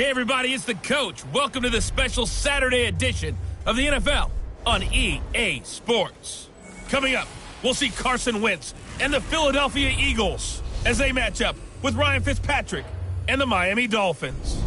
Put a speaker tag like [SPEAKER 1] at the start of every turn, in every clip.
[SPEAKER 1] Hey everybody, it's the coach. Welcome to the special Saturday edition of the NFL on EA Sports. Coming up, we'll see Carson Wentz and the Philadelphia Eagles as they match up with Ryan Fitzpatrick and the Miami Dolphins.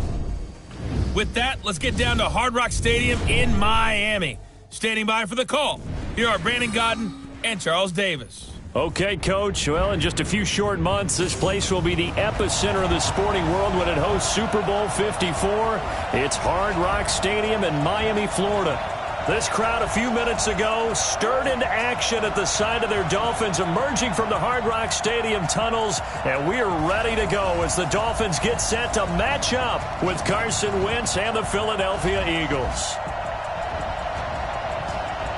[SPEAKER 1] With that, let's get down to Hard Rock Stadium in Miami. Standing by for the call, here are Brandon Godden and Charles Davis.
[SPEAKER 2] Okay, Coach. Well, in just a few short months, this place will be the epicenter of the sporting world when it hosts Super Bowl 54. It's Hard Rock Stadium in Miami, Florida. This crowd a few minutes ago stirred into action at the sight of their Dolphins emerging from the Hard Rock Stadium tunnels, and we are ready to go as the Dolphins get set to match up with Carson Wentz and the Philadelphia Eagles.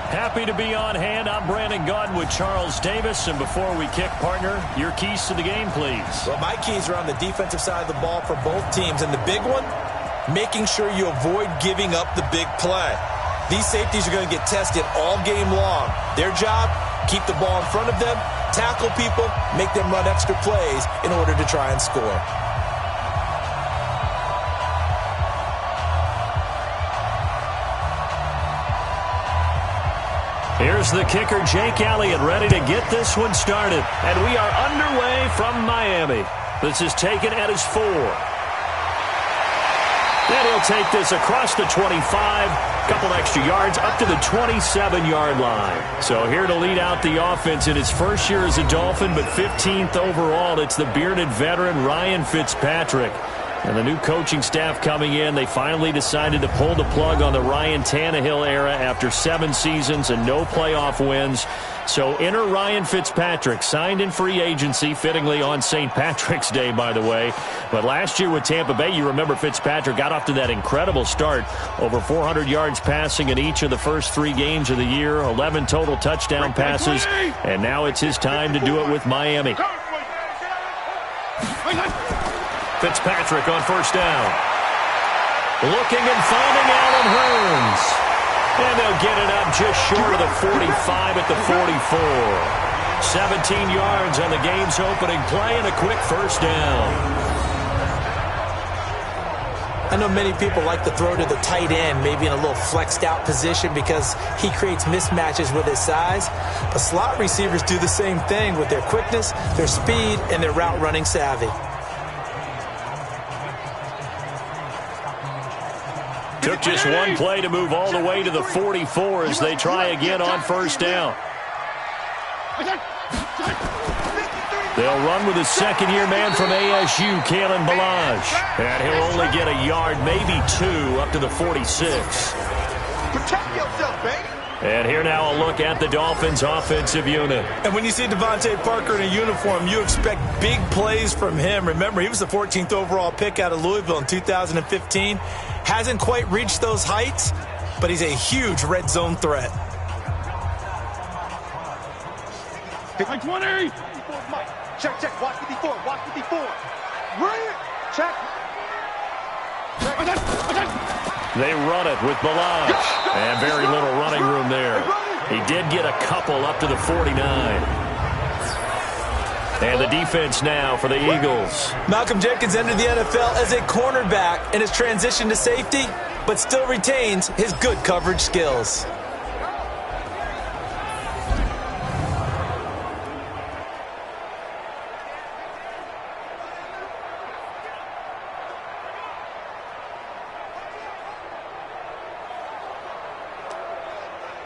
[SPEAKER 2] Happy to be on hand. I'm Brandon Godden with Charles Davis. And before we kick, partner, your keys to the game, please.
[SPEAKER 3] Well, my keys are on the defensive side of the ball for both teams. And the big one, making sure you avoid giving up the big play. These safeties are going to get tested all game long. Their job, keep the ball in front of them, tackle people, make them run extra plays in order to try and score.
[SPEAKER 2] Here's the kicker, Jake Elliott, ready to get this one started. And we are underway from Miami. This is taken at his 4. And he'll take this across the 25, couple extra yards, up to the 27-yard line. So here to lead out the offense in his first year as a Dolphin, but 15th overall, it's the bearded veteran Ryan Fitzpatrick. And the new coaching staff coming in, they finally decided to pull the plug on the Ryan Tannehill era after 7 seasons and no playoff wins. So enter Ryan Fitzpatrick, signed in free agency, fittingly on St. Patrick's Day, by the way. But last year with Tampa Bay, you remember Fitzpatrick got off to that incredible start. Over 400 yards passing in each of the first 3 games of the year, 11 total touchdown passes, and now it's his time to do it with Miami. Fitzpatrick on first down. Looking and finding Allen Hurns. And they'll get it up just short of the 45 at the 44. 17 yards on the game's opening play and a quick first down.
[SPEAKER 3] I know many people like to throw to the tight end, maybe in a little flexed out position because he creates mismatches with his size. But slot receivers do the same thing with their quickness, their speed, and their route running savvy.
[SPEAKER 2] Took just one play to move all the way to the 44 as they try again on first down. They'll run with a second-year man from ASU, Kalen Ballage. And he'll only get a yard, maybe 2, up to the 46.
[SPEAKER 4] Protect yourself, baby.
[SPEAKER 2] And here now a look at the Dolphins' offensive unit.
[SPEAKER 3] And when you see Devontae Parker in a uniform, you expect big plays from him. Remember, he was the 14th overall pick out of Louisville in 2015. Hasn't quite reached those heights, but he's a huge red zone threat.
[SPEAKER 4] Like 20. Check, check. Watch 54. Watch 54. Run it. Check.
[SPEAKER 2] They run it with Ballage. And very little running room there. He did get a couple up to the 49. And the defense now for the Eagles.
[SPEAKER 3] Malcolm Jenkins entered the NFL as a cornerback and has transitioned to safety, but still retains his good coverage skills.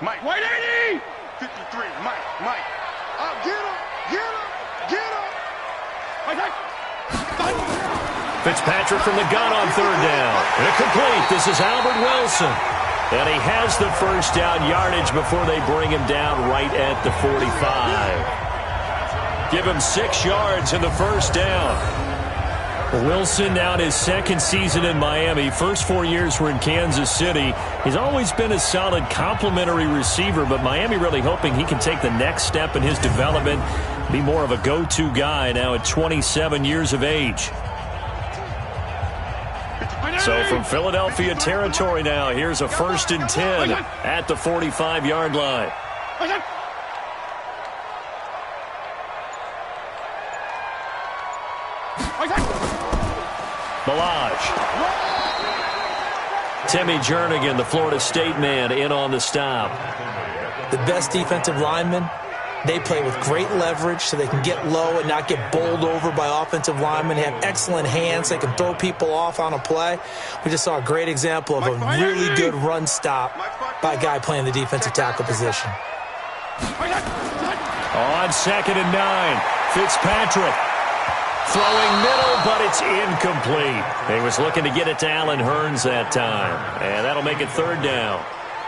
[SPEAKER 4] Mike. 180. 53. Mike. Get him.
[SPEAKER 2] Fitzpatrick from the gun on third down. Incomplete. This is Albert Wilson. And he has the first down yardage before they bring him down right at the 45. Give him 6 yards in the first down. Wilson now in his second season in Miami. First 4 years were in Kansas City. He's always been a solid complementary receiver, but Miami really hoping he can take the next step in his development, be more of a go-to guy now at 27 years of age. So from Philadelphia territory now, here's a 1st and 10 at the 45-yard line. Ballage. Timmy Jernigan, the Florida State man, in on the stop.
[SPEAKER 3] The best defensive linemen, they play with great leverage so they can get low and not get bowled over by offensive linemen. They have excellent hands. They can throw people off on a play. We just saw a great example of a really good run stop by a guy playing the defensive tackle position.
[SPEAKER 2] On 2nd and 9, Fitzpatrick. Throwing middle, but it's incomplete. He was looking to get it to Allen Hurns that time. And that'll make it 3rd down.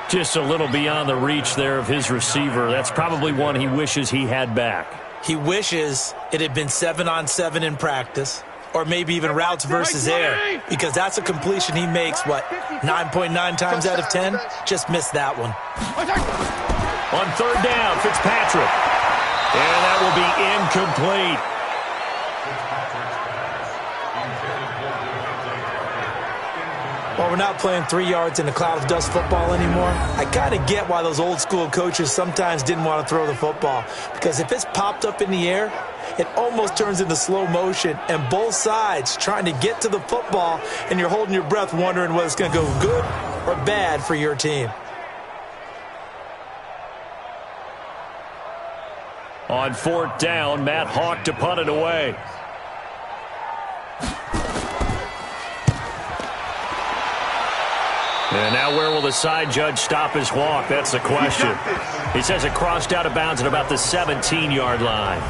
[SPEAKER 2] Just a little beyond the reach there of his receiver. That's probably one he wishes he had back.
[SPEAKER 3] He wishes it had been 7-on-7 in practice, or maybe even routes versus air, because that's a completion he makes, 9.9 times out of 10? Just missed that one.
[SPEAKER 2] On 3rd down, Fitzpatrick. And that will be incomplete.
[SPEAKER 3] Well, we're not playing 3 yards in a cloud of dust football anymore. I kind of get why those old school coaches sometimes didn't want to throw the football, because if it's popped up in the air, it almost turns into slow motion, and both sides trying to get to the football, and you're holding your breath wondering whether it's going to go good or bad for your team.
[SPEAKER 2] On 4th down, Matt Hawk to punt it away. And now where will the side judge stop his walk? That's the question. He says it crossed out of bounds at about the 17-yard line.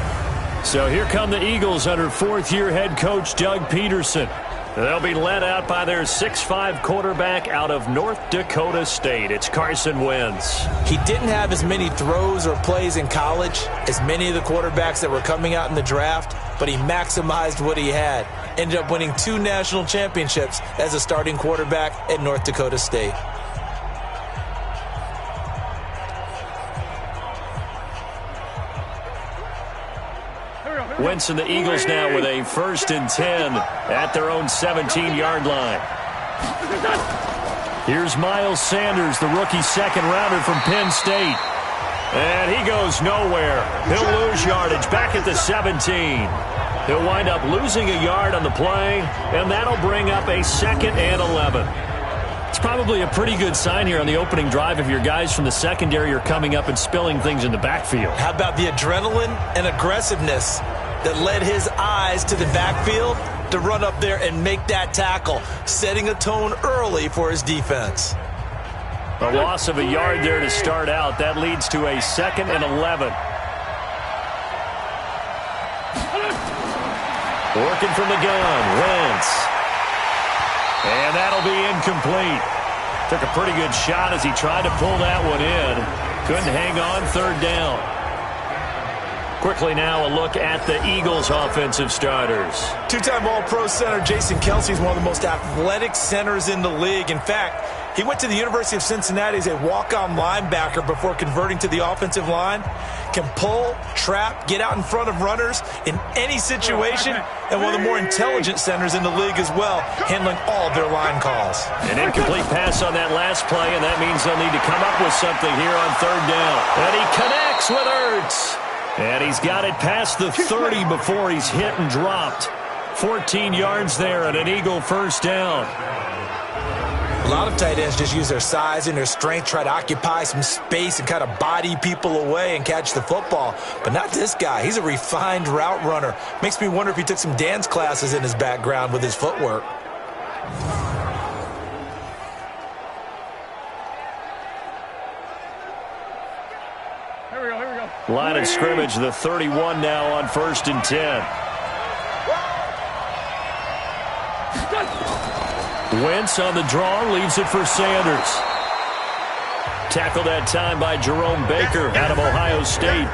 [SPEAKER 2] So here come the Eagles under 4th-year head coach Doug Peterson. They'll be led out by their 6'5" quarterback out of North Dakota State. It's Carson Wentz.
[SPEAKER 3] He didn't have as many throws or plays in college as many of the quarterbacks that were coming out in the draft, but he maximized what he had. Ended up winning 2 national championships as a starting quarterback at North Dakota State.
[SPEAKER 2] Wentz and the Eagles now with a 1st and 10 at their own 17-yard line. Here's Miles Sanders, the rookie 2nd-rounder from Penn State. And he goes nowhere. He'll lose yardage back at the 17. He'll wind up losing a yard on the play, and that'll bring up a 2nd and 11. It's probably a pretty good sign here on the opening drive if your guys from the secondary are coming up and spilling things in the backfield.
[SPEAKER 3] How about the adrenaline and aggressiveness that led his eyes to the backfield to run up there and make that tackle, setting a tone early for his defense.
[SPEAKER 2] A loss of a yard there to start out. That leads to a 2nd and 11. Working from the gun, Wentz. And that'll be incomplete. Took a pretty good shot as he tried to pull that one in. Couldn't hang on, 3rd down. Quickly now, a look at the Eagles' offensive starters.
[SPEAKER 3] 2-time All-Pro center Jason Kelce is one of the most athletic centers in the league. In fact, he went to the University of Cincinnati as a walk-on linebacker before converting to the offensive line. Can pull, trap, get out in front of runners in any situation, and one of the more intelligent centers in the league as well, handling all of their line calls.
[SPEAKER 2] An incomplete pass on that last play, and that means they'll need to come up with something here on 3rd down. And he connects with Ertz. And he's got it past the 30 before he's hit and dropped. 14 yards there and an Eagle 1st down.
[SPEAKER 3] A lot of tight ends just use their size and their strength, try to occupy some space and kind of body people away and catch the football. But not this guy. He's a refined route runner. Makes me wonder if he took some dance classes in his background with his footwork.
[SPEAKER 2] Line of scrimmage, the 31 now on 1st and 10. Wentz on the draw, leaves it for Sanders. Tackled that time by Jerome Baker out of Ohio State.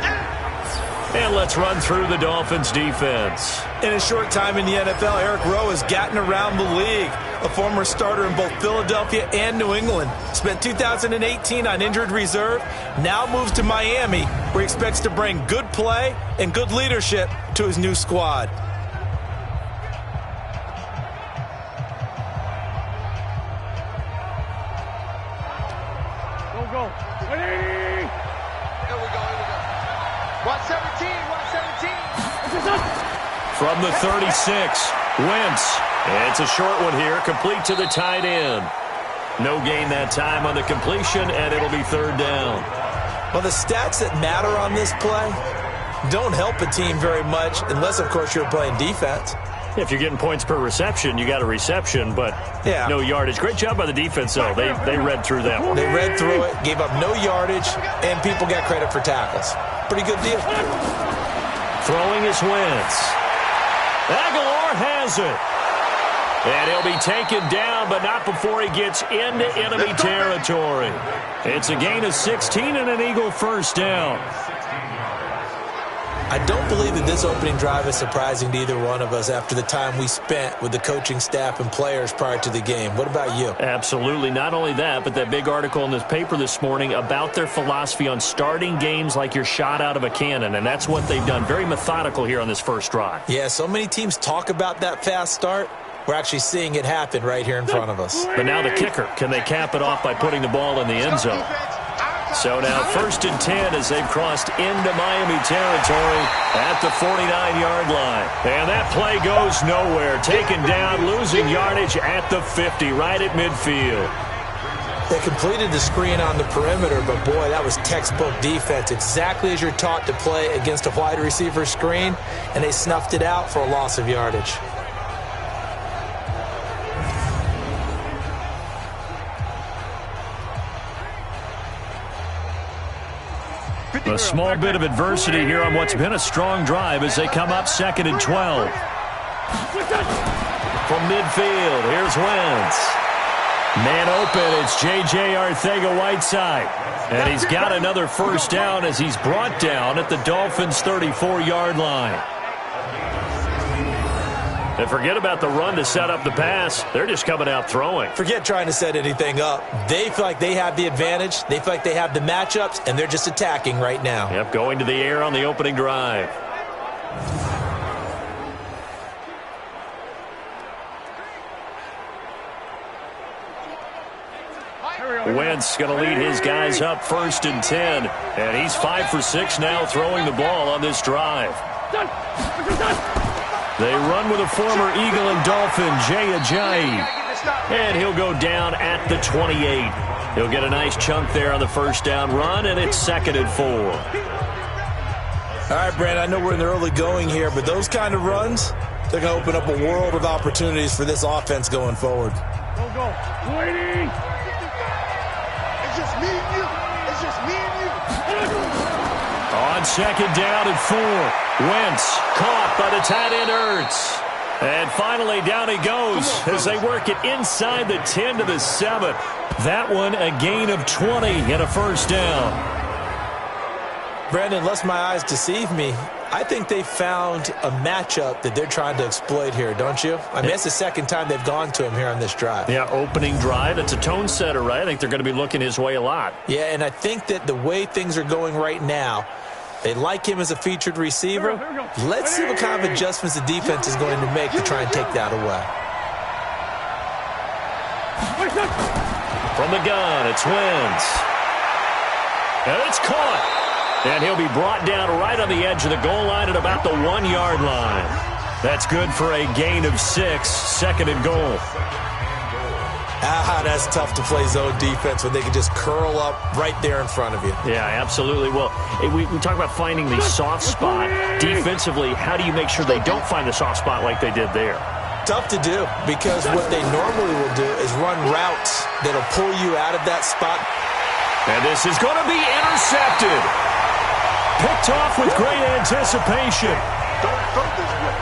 [SPEAKER 2] And let's run through the Dolphins defense.
[SPEAKER 3] In his short time in the NFL, Eric Rowe has gotten around the league. A former starter in both Philadelphia and New England. Spent 2018 on injured reserve. Now moves to Miami, where he expects to bring good play and good leadership to his new squad.
[SPEAKER 4] Go. 180. Here we go. 117.
[SPEAKER 2] From the 36, Wentz It's a short one here, complete to the tight end. No gain that time on the completion, and it'll be third down.
[SPEAKER 3] Well, the stats that matter on this play don't help a team very much unless, of course, you're playing defense.
[SPEAKER 2] If you're getting points per reception, you got a reception, but no yardage. Great job by the defense, though. They read through that one.
[SPEAKER 3] They read through it, gave up no yardage, and people got credit for tackles. Pretty good deal.
[SPEAKER 2] Throwing is Wentz. Aguilar has it. And he'll be taken down, but not before he gets into enemy territory. It's a gain of 16 and an Eagle first down.
[SPEAKER 3] I don't believe that this opening drive is surprising to either one of us after the time we spent with the coaching staff and players prior to the game. What about you?
[SPEAKER 2] Absolutely. Not only that, but that big article in this paper this morning about their philosophy on starting games like you're shot out of a cannon, and that's what they've done. Very methodical here on this first drive.
[SPEAKER 3] Yeah, so many teams talk about that fast start. We're actually seeing it happen right here in front of us.
[SPEAKER 2] But now the kicker. Can they cap it off by putting the ball in the end zone? So now 1st and 10 as they've crossed into Miami territory at the 49-yard line. And that play goes nowhere. Taken down, losing yardage at the 50, right at midfield.
[SPEAKER 3] They completed the screen on the perimeter, but boy, that was textbook defense. Exactly as you're taught to play against a wide receiver screen, and they snuffed it out for a loss of yardage.
[SPEAKER 2] A small bit of adversity here on what's been a strong drive as they come up 2nd and 12. From midfield, here's Wentz. Man open, it's J.J. Arcega-Whiteside. And he's got another first down as he's brought down at the Dolphins' 34-yard line. And forget about the run to set up the pass. They're just coming out throwing.
[SPEAKER 3] Forget trying to set anything up. They feel like they have the advantage. They feel like they have the matchups, and they're just attacking right now.
[SPEAKER 2] Yep, going to the air on the opening drive. Wentz going to lead his guys up 1st and 10. And he's 5 for 6 now throwing the ball on this drive. They run with a former Eagle and Dolphin, Jay Ajayi. And he'll go down at the 28. He'll get a nice chunk there on the first down run, and it's 2nd and 4.
[SPEAKER 3] All right, Brandon, I know we're in the early going here, but those kind of runs, they're going to open up a world of opportunities for this offense going forward.
[SPEAKER 4] Go. Waiting. It's just me and you. It's just me and you.
[SPEAKER 2] On 2nd down and 4. Wentz caught by the tight end Ertz. And finally down he goes as they work it inside the 10 to the 7. That one a gain of 20 and a first down.
[SPEAKER 3] Brandon, unless my eyes deceive me, I think they found a matchup that they're trying to exploit here, don't you? I mean, it's the second time they've gone to him here on this drive.
[SPEAKER 2] Yeah, opening drive. It's a tone setter, right? I think they're going to be looking his way a lot.
[SPEAKER 3] Yeah, and I think that the way things are going right now, they like him as a featured receiver. Let's see what kind of adjustments the defense is going to make to try and take that away.
[SPEAKER 2] From the gun, it's Wentz. And it's caught. And he'll be brought down right on the edge of the goal line at about the 1-yard line. That's good for a gain of 6, 2nd and goal.
[SPEAKER 3] That's tough to play zone defense when they can just curl up right there in front of you.
[SPEAKER 2] Yeah, absolutely. Well, we talk about finding the soft spot. Defensively, how do you make sure they don't find the soft spot like they did there?
[SPEAKER 3] Tough to do, because what they normally will do is run routes that'll pull you out of that spot.
[SPEAKER 2] And this is going to be intercepted. Picked off with great anticipation.
[SPEAKER 4] Don't throw this way.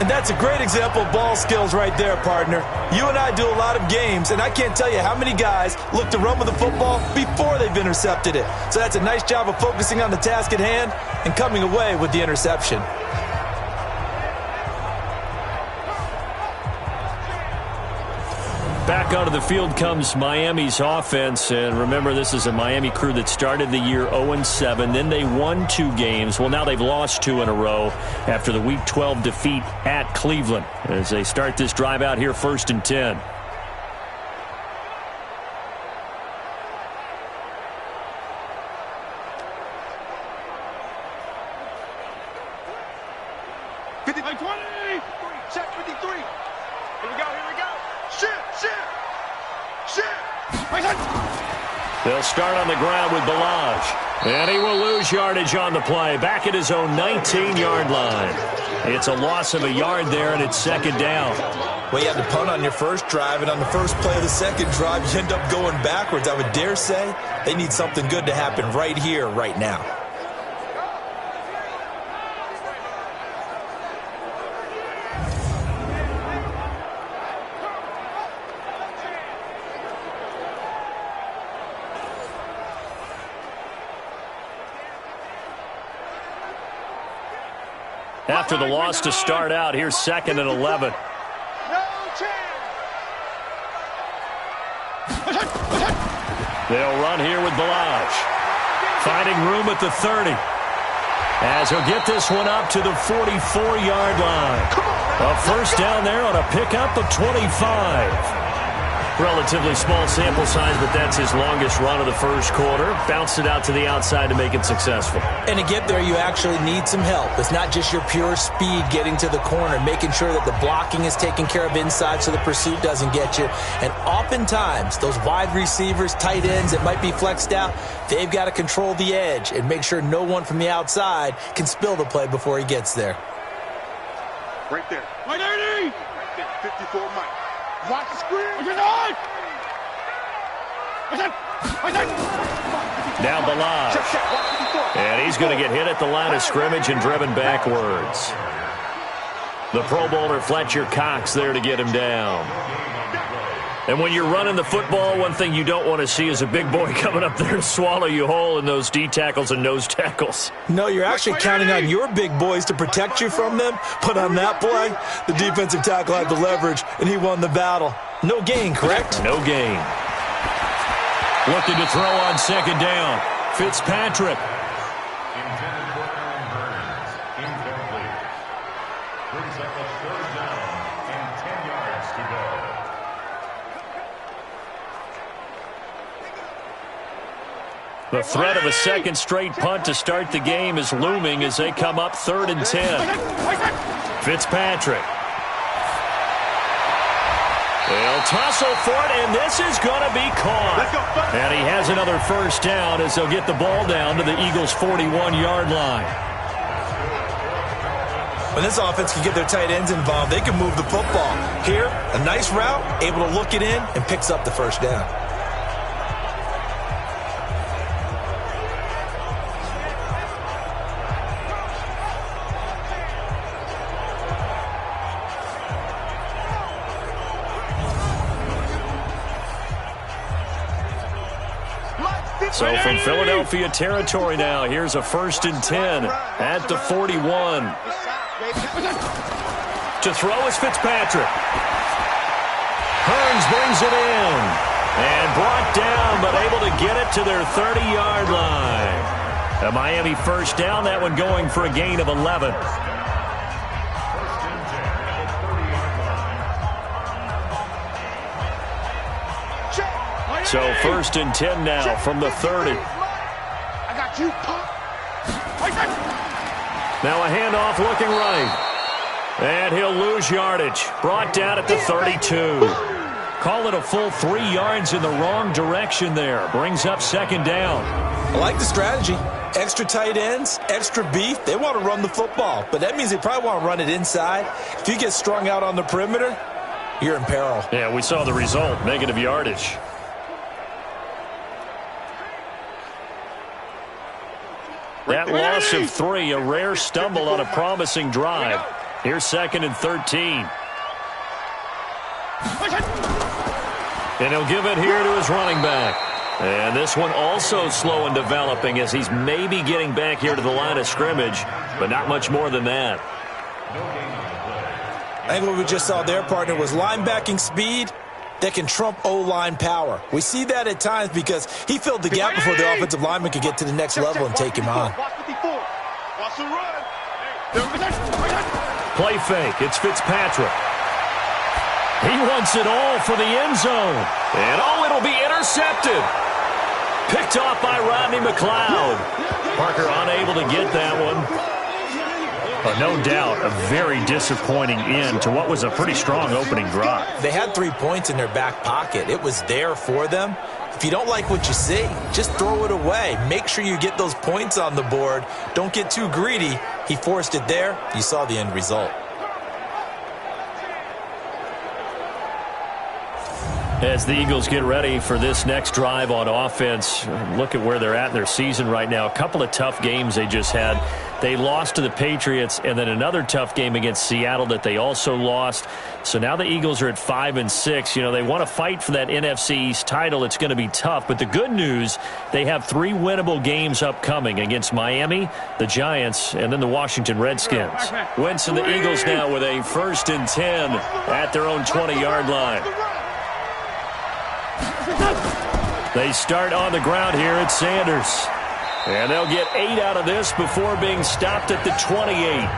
[SPEAKER 3] And that's a great example of ball skills right there, partner. You and I do a lot of games, and I can't tell you how many guys look to run with the football before they've intercepted it. So that's a nice job of focusing on the task at hand and coming away with the interception.
[SPEAKER 2] Back onto the field comes Miami's offense, and remember, this is a Miami crew that started the year 0-7. Then they won 2 games. Well, now they've lost 2 in a row after the Week 12 defeat at Cleveland as they start this drive out here 1st and 10.
[SPEAKER 4] Check 54. 3. Here we go, here we go. Shit.
[SPEAKER 2] They'll start on the ground with Balaj. And he will lose yardage on the play. Back at his own 19-yard line. It's a loss of a yard there, and it's second down.
[SPEAKER 3] Well, you had to punt on your first drive, and on the first play of the second drive, you end up going backwards. I would dare say they need something good to happen right here, right now.
[SPEAKER 2] After the loss to start out, here's second and 11. They'll run here with Balaj. Finding room at the 30. As he'll get this one up to the 44-yard line. A first down there on a pickup of 25. Relatively small sample size, but that's his longest run of the first quarter. Bounced it out to the outside to make it successful.
[SPEAKER 3] And to get there, you actually need some help. It's not just your pure speed getting to the corner, making sure that the blocking is taken care of inside so the pursuit doesn't get you. And oftentimes, those wide receivers, tight ends that might be flexed out, they've got to control the edge and make sure no one from the outside can spill the play before he gets there.
[SPEAKER 4] Right there. Right there. Right there. 54 Mike. Watch the screen. Now
[SPEAKER 2] Balaj. And he's going to get hit at the line of scrimmage and driven backwards. The Pro Bowler Fletcher Cox there to get him down. And when you're running the football, one thing you don't want to see is a big boy coming up there to swallow you whole in those D tackles and nose tackles.
[SPEAKER 3] No, you're actually counting on your big boys to protect you from them. But on that play, the defensive tackle had the leverage, and he won the battle. No gain, correct?
[SPEAKER 2] No gain. Looking to throw on second down. Fitzpatrick. The threat of a second straight punt to start the game is looming as they come up 3rd and 10. Fitzpatrick. They'll tussle for it, and this is going to be caught. And he has another first down as they'll get the ball down to the Eagles' 41-yard line.
[SPEAKER 3] When this offense can get their tight ends involved, they can move the football. Here, a nice route, able to look it in, and picks up the first down.
[SPEAKER 2] So from Philadelphia territory now, here's a 1st and 10 at the 41. To throw is Fitzpatrick. Hearns brings it in. And brought down, but able to get it to their 30-yard line. A Miami first down, that one going for a gain of 11. So 1st and 10 now from the 30.
[SPEAKER 4] I got you.
[SPEAKER 2] Now a handoff looking right. And he'll lose yardage. Brought down at the 32. Call it a full 3 yards in the wrong direction there. Brings up second down.
[SPEAKER 3] I like the strategy. Extra tight ends, extra beef. They want to run the football, but that means they probably want to run it inside. If you get strung out on the perimeter, you're in peril.
[SPEAKER 2] Yeah, we saw the result. Negative yardage. That loss of 3, a rare stumble on a promising drive. Here's 2nd and 13. And he'll give it here to his running back. And this one also slow in developing as he's maybe getting back here to the line of scrimmage, but not much more than that.
[SPEAKER 3] I think what we just saw there, partner, was linebacking speed that can trump O-line power. We see that at times because he filled the gap before the offensive lineman could get to the next level and take him on.
[SPEAKER 2] Play fake. It's Fitzpatrick. He wants it all for the end zone. And it'll be intercepted. Picked off by Rodney McLeod. Parker unable to get that one. No doubt, a very disappointing end to what was a pretty strong opening drive.
[SPEAKER 3] They had 3 points in their back pocket. It was there for them. If you don't like what you see, just throw it away. Make sure you get those points on the board. Don't get too greedy. He forced it there. You saw the end result.
[SPEAKER 2] As the Eagles get ready for this next drive on offense, look at where they're at in their season right now. A couple of tough games they just had. They lost to the Patriots, and then another tough game against Seattle that they also lost. So now the Eagles are at 5-6. You know, they want to fight for that NFC East title. It's going to be tough. But the good news, they have 3 winnable games upcoming against Miami, the Giants, and then the Washington Redskins. Wentz and the Eagles now with a 1st and 10 at their own 20-yard line. They start on the ground here at Sanders. And they'll get 8 out of this before being stopped at the 28.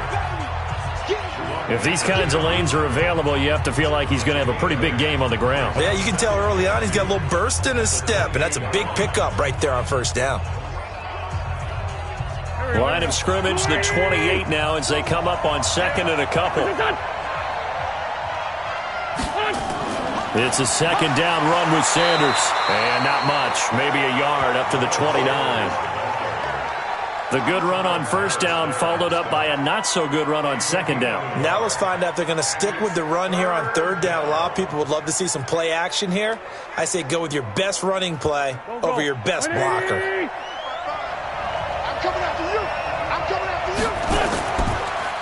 [SPEAKER 2] If these kinds of lanes are available, you have to feel like he's going to have a pretty big game on the ground.
[SPEAKER 3] Yeah, you can tell early on he's got a little burst in his step, and that's a big pickup right there on 1st down.
[SPEAKER 2] Line of scrimmage, the 28 now as they come up on 2nd and a couple. It's a 2nd down run with Sanders. And not much, maybe a yard up to the 29. The good run on 1st down followed up by a not-so-good run on 2nd down.
[SPEAKER 3] Now let's find out if they're going to stick with the run here on 3rd down. A lot of people would love to see some play action here. I say go with your best running play over your best blocker.
[SPEAKER 4] I'm coming after you. I'm coming after you.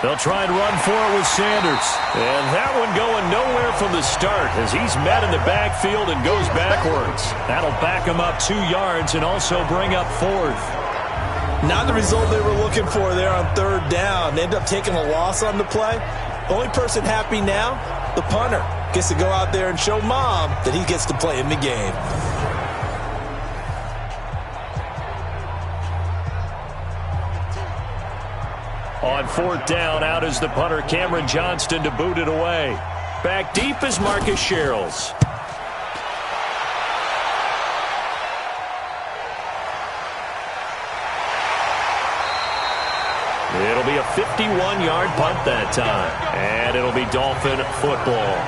[SPEAKER 2] They'll try and run for it with Sanders. And that one going nowhere from the start as he's met in the backfield and goes backwards. That'll back him up 2 yards and also bring up 4th.
[SPEAKER 3] Not the result they were looking for there on 3rd down. They end up taking a loss on the play. Only person happy now, the punter. Gets to go out there and show Mom that he gets to play in the game.
[SPEAKER 2] On 4th down, out is the punter, Cameron Johnston, to boot it away. Back deep is Marcus Sherrills. It'll be a 51-yard punt that time, and it'll be Dolphin football.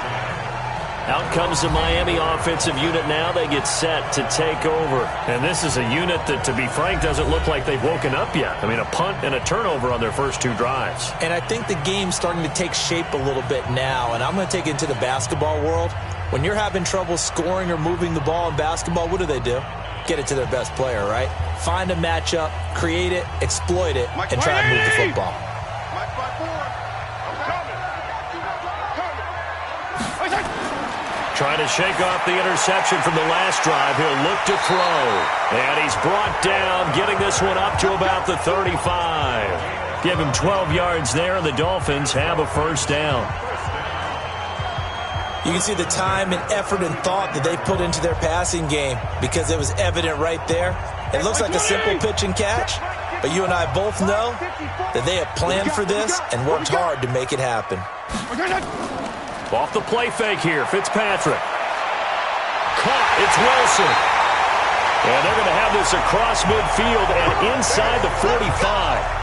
[SPEAKER 2] Out comes the Miami offensive unit now. They get set to take over. And this is a unit that, to be frank, doesn't look like they've woken up yet. I mean, a punt and a turnover on their first 2 drives.
[SPEAKER 3] And I think the game's starting to take shape a little bit now. And I'm going to take it into the basketball world. When you're having trouble scoring or moving the ball in basketball, what do? Get it to their best player, right? Find a matchup, create it, exploit it, and try to move the football.
[SPEAKER 2] Trying to shake off the interception from the last drive. He'll look to throw. And he's brought down, getting this one up to about the 35. Give him 12 yards there, and the Dolphins have a 1st down.
[SPEAKER 3] You can see the time and effort and thought that they put into their passing game because it was evident right there. It looks like a simple pitch and catch, but you and I both know that they have planned for this and worked hard to make it happen.
[SPEAKER 2] Off the play fake here, Fitzpatrick. Caught, it's Wilson. And they're going to have this across midfield and inside the 45.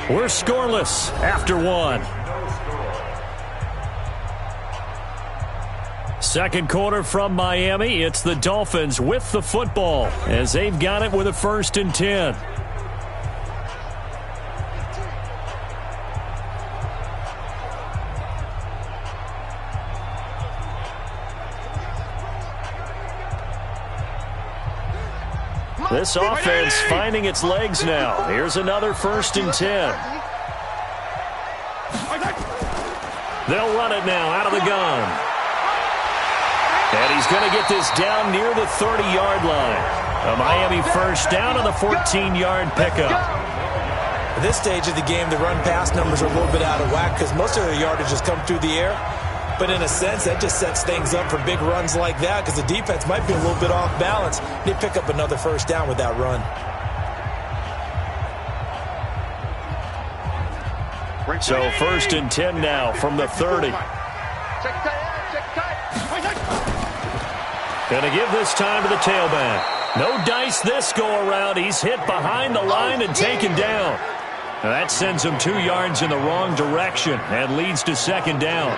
[SPEAKER 2] We're scoreless after 1. Second quarter from Miami. It's the Dolphins with the football as they've got it with a 1st and 10. This offense finding its legs now. Here's another 1st and 10. They'll run it now out of the gun. And he's going to get this down near the 30-yard line. A Miami 1st down on the 14-yard pickup.
[SPEAKER 3] At this stage of the game, the run-pass numbers are a little bit out of whack because most of their yardage has come through the air. But in a sense, that just sets things up for big runs like that because the defense might be a little bit off balance. They pick up another first down with that run.
[SPEAKER 2] So 1st and 10 now from the 30. Gonna give this time to the tailback. No dice this go-around. He's hit behind the line and taken down. Now that sends him 2 yards in the wrong direction and leads to 2nd down.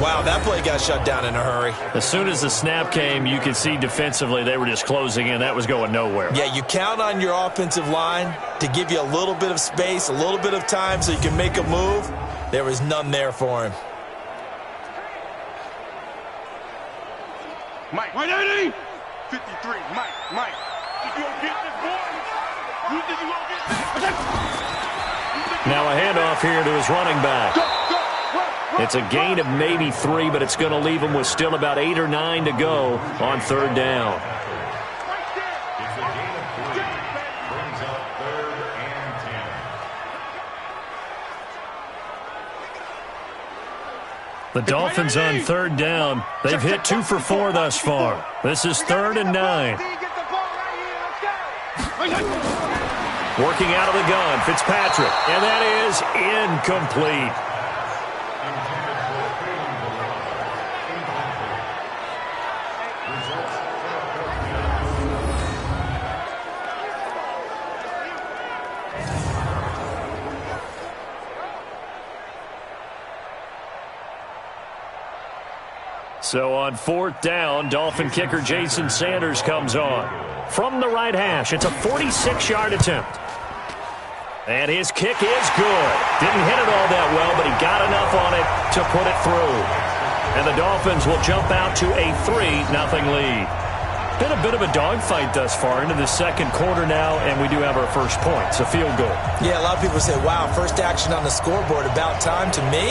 [SPEAKER 3] Wow, that play got shut down in a hurry.
[SPEAKER 2] As soon as the snap came, you could see defensively they were just closing in. That was going nowhere.
[SPEAKER 3] Yeah, you count on your offensive line to give you a little bit of space, a little bit of time so you can make a move. There was none there for him.
[SPEAKER 4] Mike, 180! 53, Mike. If you don't get this, boy, you think you won't get this?
[SPEAKER 2] Now a handoff here to his running back.
[SPEAKER 4] Go.
[SPEAKER 2] It's a gain of maybe 3, but it's going to leave him with still about 8 or 9 to go on 3rd down. The Dolphins on 3rd down. They've hit 2 for 4 thus far. This is 3rd and 9. Working out of the gun, Fitzpatrick, and that is incomplete. So on 4th down, Dolphin kicker Jason Sanders comes on. From the right hash, it's a 46-yard attempt. And his kick is good. Didn't hit it all that well, but he got enough on it to put it through. And the Dolphins will jump out to a 3-0 lead. Been a bit of a dogfight thus far into the 2nd quarter now, and we do have our first point. It's a field goal.
[SPEAKER 3] Yeah, a lot of people say, wow, first action on the scoreboard, about time. To me,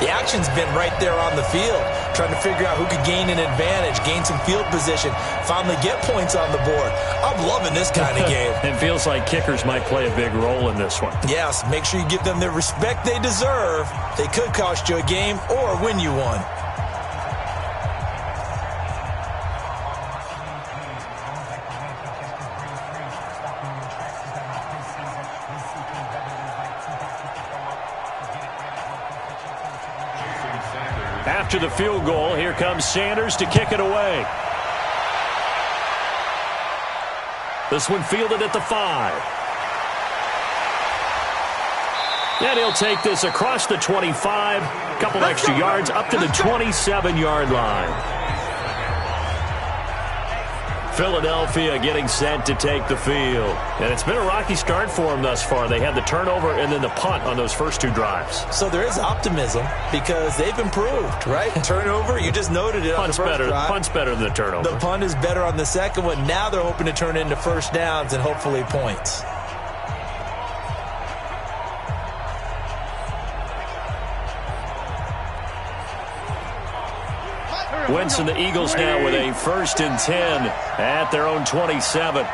[SPEAKER 3] the action's been right there on the field, trying to figure out who could gain an advantage, gain some field position, finally get points on the board. I'm loving this kind of game.
[SPEAKER 2] It feels like kickers might play a big role in this one.
[SPEAKER 3] Yes, make sure you give them the respect they deserve. They could cost you a game or win you one.
[SPEAKER 2] After the field goal, here comes Sanders to kick it away. This one fielded at the 5. And he'll take this across the 25. A couple extra yards up to the 27-yard line. Philadelphia getting set to take the field. And it's been a rocky start for them thus far. They had the turnover and then the punt on those first 2 drives.
[SPEAKER 3] So there is optimism because they've improved, right? Turnover, you just noted it on the first drive.
[SPEAKER 2] Punt's better than the turnover.
[SPEAKER 3] The punt is better on the second one. Now they're hoping to turn into first downs and hopefully points.
[SPEAKER 2] Wentz and the Eagles now with a 1st and 10 at their own 27.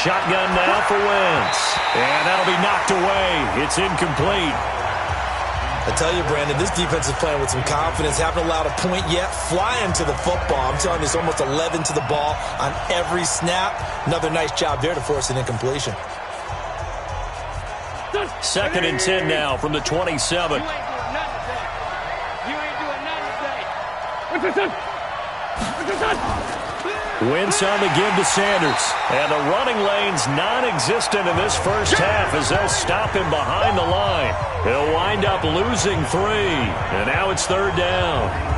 [SPEAKER 2] Shotgun now for Wentz. And that'll be knocked away. It's incomplete.
[SPEAKER 3] I tell you, Brandon, this defense is playing with some confidence. Haven't allowed a point yet. Flying to the football. I'm telling you, it's almost 11 to the ball on every snap. Another nice job there to force an incompletion.
[SPEAKER 2] 2nd and 10 now from the 27. Wentz on the give to Sanders. And the running lane's non-existent in this first half as they'll stop him behind the line. He'll wind up losing 3. And now it's 3rd down.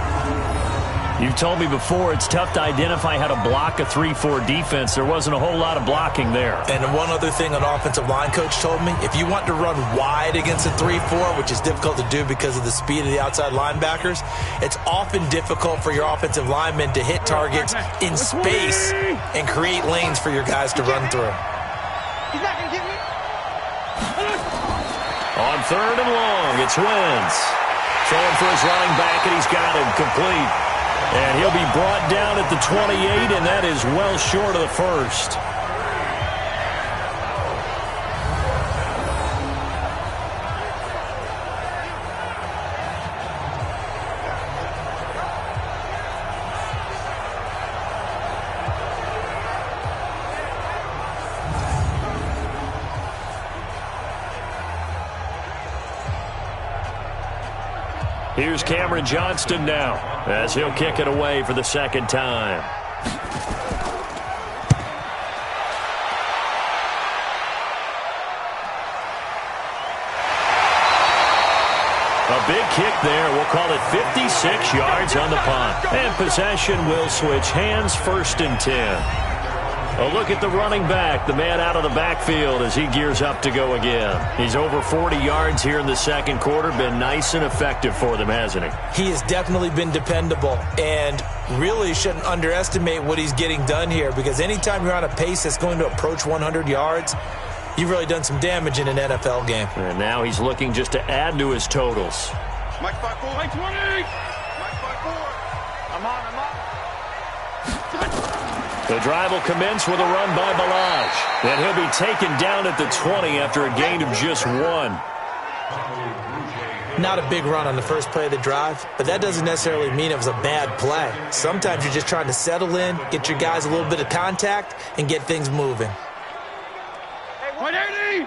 [SPEAKER 2] You've told me before it's tough to identify how to block a 3-4 defense. There wasn't a whole lot of blocking there.
[SPEAKER 3] And one other thing an offensive line coach told me, if you want to run wide against a 3-4, which is difficult to do because of the speed of the outside linebackers, it's often difficult for your offensive linemen to hit targets in space and create lanes for your guys to run through.
[SPEAKER 4] He's not going to get me.
[SPEAKER 2] On 3rd and long, it's Wentz. Throwing for his running back, and he's got him complete. And he'll be brought down at the 28, and that is well short of the first. Here's Cameron Johnston now as he'll kick it away for the second time. A big kick there. We'll call it 56 yards on the punt. And possession will switch hands, 1st and 10. A look at the running back, the man out of the backfield as he gears up to go again. He's over 40 yards here in the second quarter. Been nice and effective for them, hasn't he?
[SPEAKER 3] He has definitely been dependable, and really shouldn't underestimate what he's getting done here, because anytime you're on a pace that's going to approach 100 yards, you've really done some damage in an NFL game.
[SPEAKER 2] And now he's looking just to add to his totals.
[SPEAKER 4] Mike 5-4. Mike 20. Mike 5-4. I'm on.
[SPEAKER 2] The drive will commence with a run by Balaj. And he'll be taken down at the 20 after a gain of just 1.
[SPEAKER 3] Not a big run on the first play of the drive, but that doesn't necessarily mean it was a bad play. Sometimes you're just trying to settle in, get your guys a little bit of contact, and get things moving.
[SPEAKER 4] Hey, 180!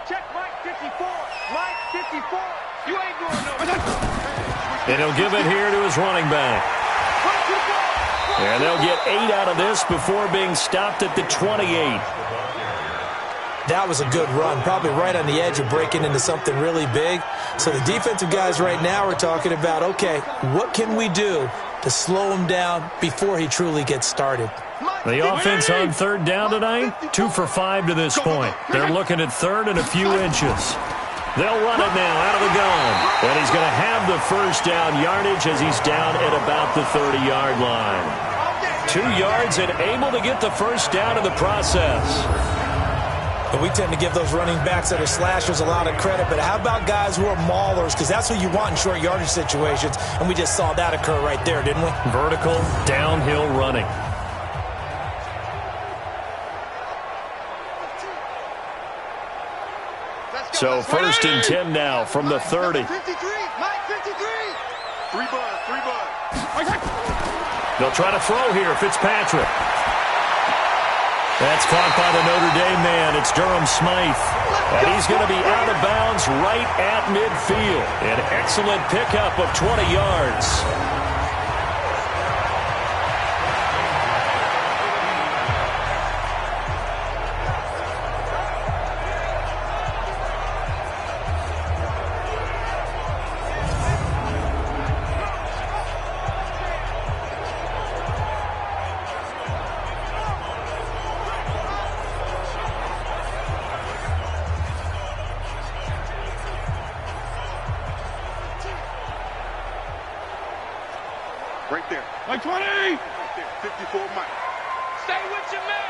[SPEAKER 4] Check Mike 54. Mike 54. You ain't going nowhere.
[SPEAKER 2] And he'll give it here to his running back. And they'll get 8 out of this before being stopped at the 28.
[SPEAKER 3] That was a good run, probably right on the edge of breaking into something really big. So the defensive guys right now are talking about, okay, what can we do to slow him down before he truly gets started?
[SPEAKER 2] The offense on 3rd down tonight, 2 for 5 to this point. They're looking at 3rd and a few inches. They'll run it now out of the gun. And he's going to have the first down yardage as he's down at about the 30-yard line. 2 yards and able to get the first down in the process.
[SPEAKER 3] And we tend to give those running backs that are slashers a lot of credit, but how about guys who are maulers? Because that's what you want in short yardage situations, and we just saw that occur right there, didn't we?
[SPEAKER 2] Vertical, downhill running. So 1st and 10 now from the 30.
[SPEAKER 4] 53. Mike 53. 3 bud.
[SPEAKER 2] They'll try to throw here, Fitzpatrick. That's caught by the Notre Dame man. It's Durham Smythe. And he's going to be out of bounds right at midfield. An excellent pickup of 20 yards.
[SPEAKER 4] Right there. Mike 20. Right there. 54 Mike. Stay with your man.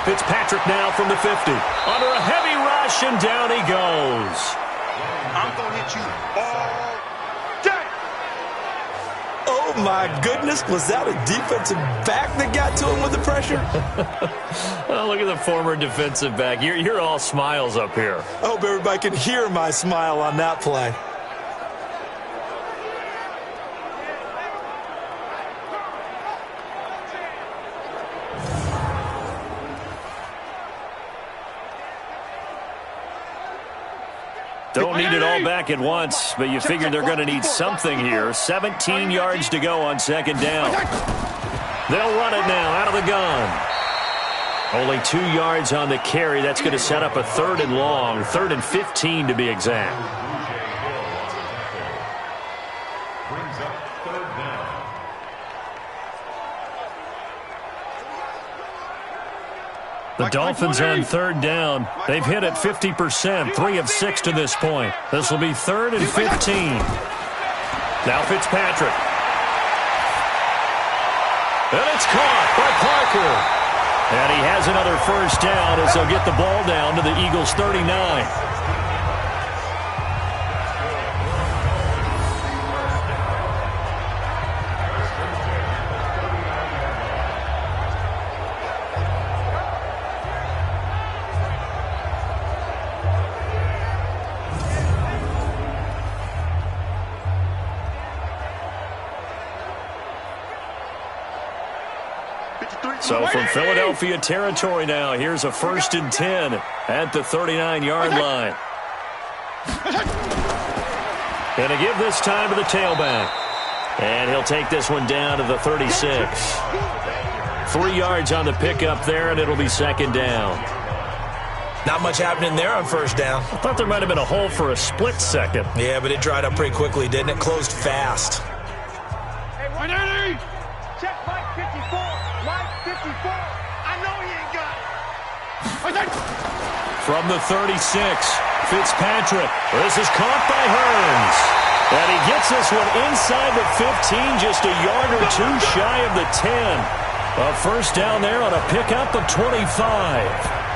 [SPEAKER 2] Fitzpatrick now from the 50. Under a heavy rush, and down he goes.
[SPEAKER 4] I'm going to hit you all day.
[SPEAKER 3] Oh, my goodness. Was that a defensive back that got to him with the pressure?
[SPEAKER 2] Oh, look at the former defensive back. You're all smiles up here.
[SPEAKER 3] I hope everybody can hear my smile on that play.
[SPEAKER 2] Don't need it all back at once, but you figure they're going to need something here. 17 yards to go on 2nd down. They'll run it now out of the gun. Only 2 yards on the carry. That's going to set up a 3rd and long, 3rd and 15 to be exact. The Dolphins on 3rd down. They've hit it 50%, 3 of 6 to this point. This will be 3rd and 15. Now Fitzpatrick. And it's caught by Parker. And he has another first down as they'll get the ball down to the Eagles' 39. So from Philadelphia territory now, here's a 1st and 10 at the 39-yard line. Going to give this time to the tailback. And he'll take this one down to the 36. 3 yards on the pickup there, and it'll be second down.
[SPEAKER 3] Not much happening there on first down.
[SPEAKER 2] I thought there might have been a hole for a split second.
[SPEAKER 3] Yeah, but it dried up pretty quickly, didn't it? Closed fast.
[SPEAKER 4] Hey, 180! Check Mike 54. Mike 54. I know he ain't got it.
[SPEAKER 2] From the 36, Fitzpatrick. This is caught by Hearns. And he gets this one inside the 15, just a yard or two shy of the 10. A first down there on a pickup of 25.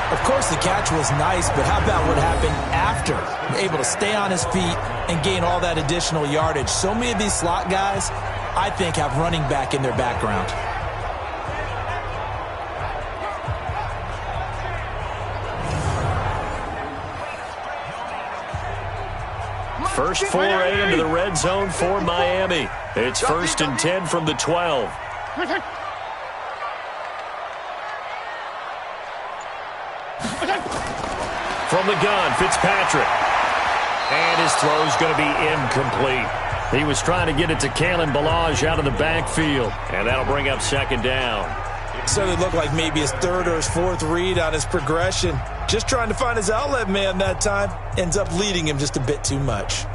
[SPEAKER 3] Of course, the catch was nice, but how about what happened after? Able to stay on his feet and gain all that additional yardage. So many of these slot guys, I think, have running back in their background.
[SPEAKER 2] First foray into the red zone for Miami. It's 1st and 10 from the 12. From the gun, Fitzpatrick. And his throw's going to be incomplete. He was trying to get it to Kalen Ballage out of the backfield. And that'll bring up second down.
[SPEAKER 3] Certainly looked like maybe his third or his fourth read on his progression. Just trying to find his outlet man that time. Ends up leading him just a bit too much.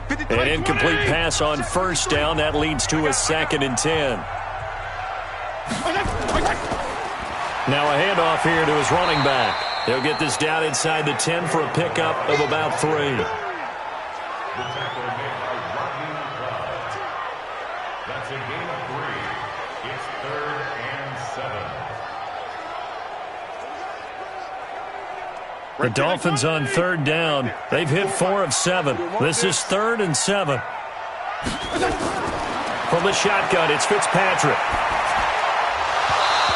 [SPEAKER 2] An incomplete pass on first down. That leads to a 2nd and 10. Now a handoff here to his running back. He'll get this down inside the 10 for a pickup of about 3.
[SPEAKER 5] That's a gain of 3. It's 3rd and 7.
[SPEAKER 2] The Dolphins on 3rd down. They've hit 4 of 7. This is 3rd and 7. From the shotgun, it's Fitzpatrick.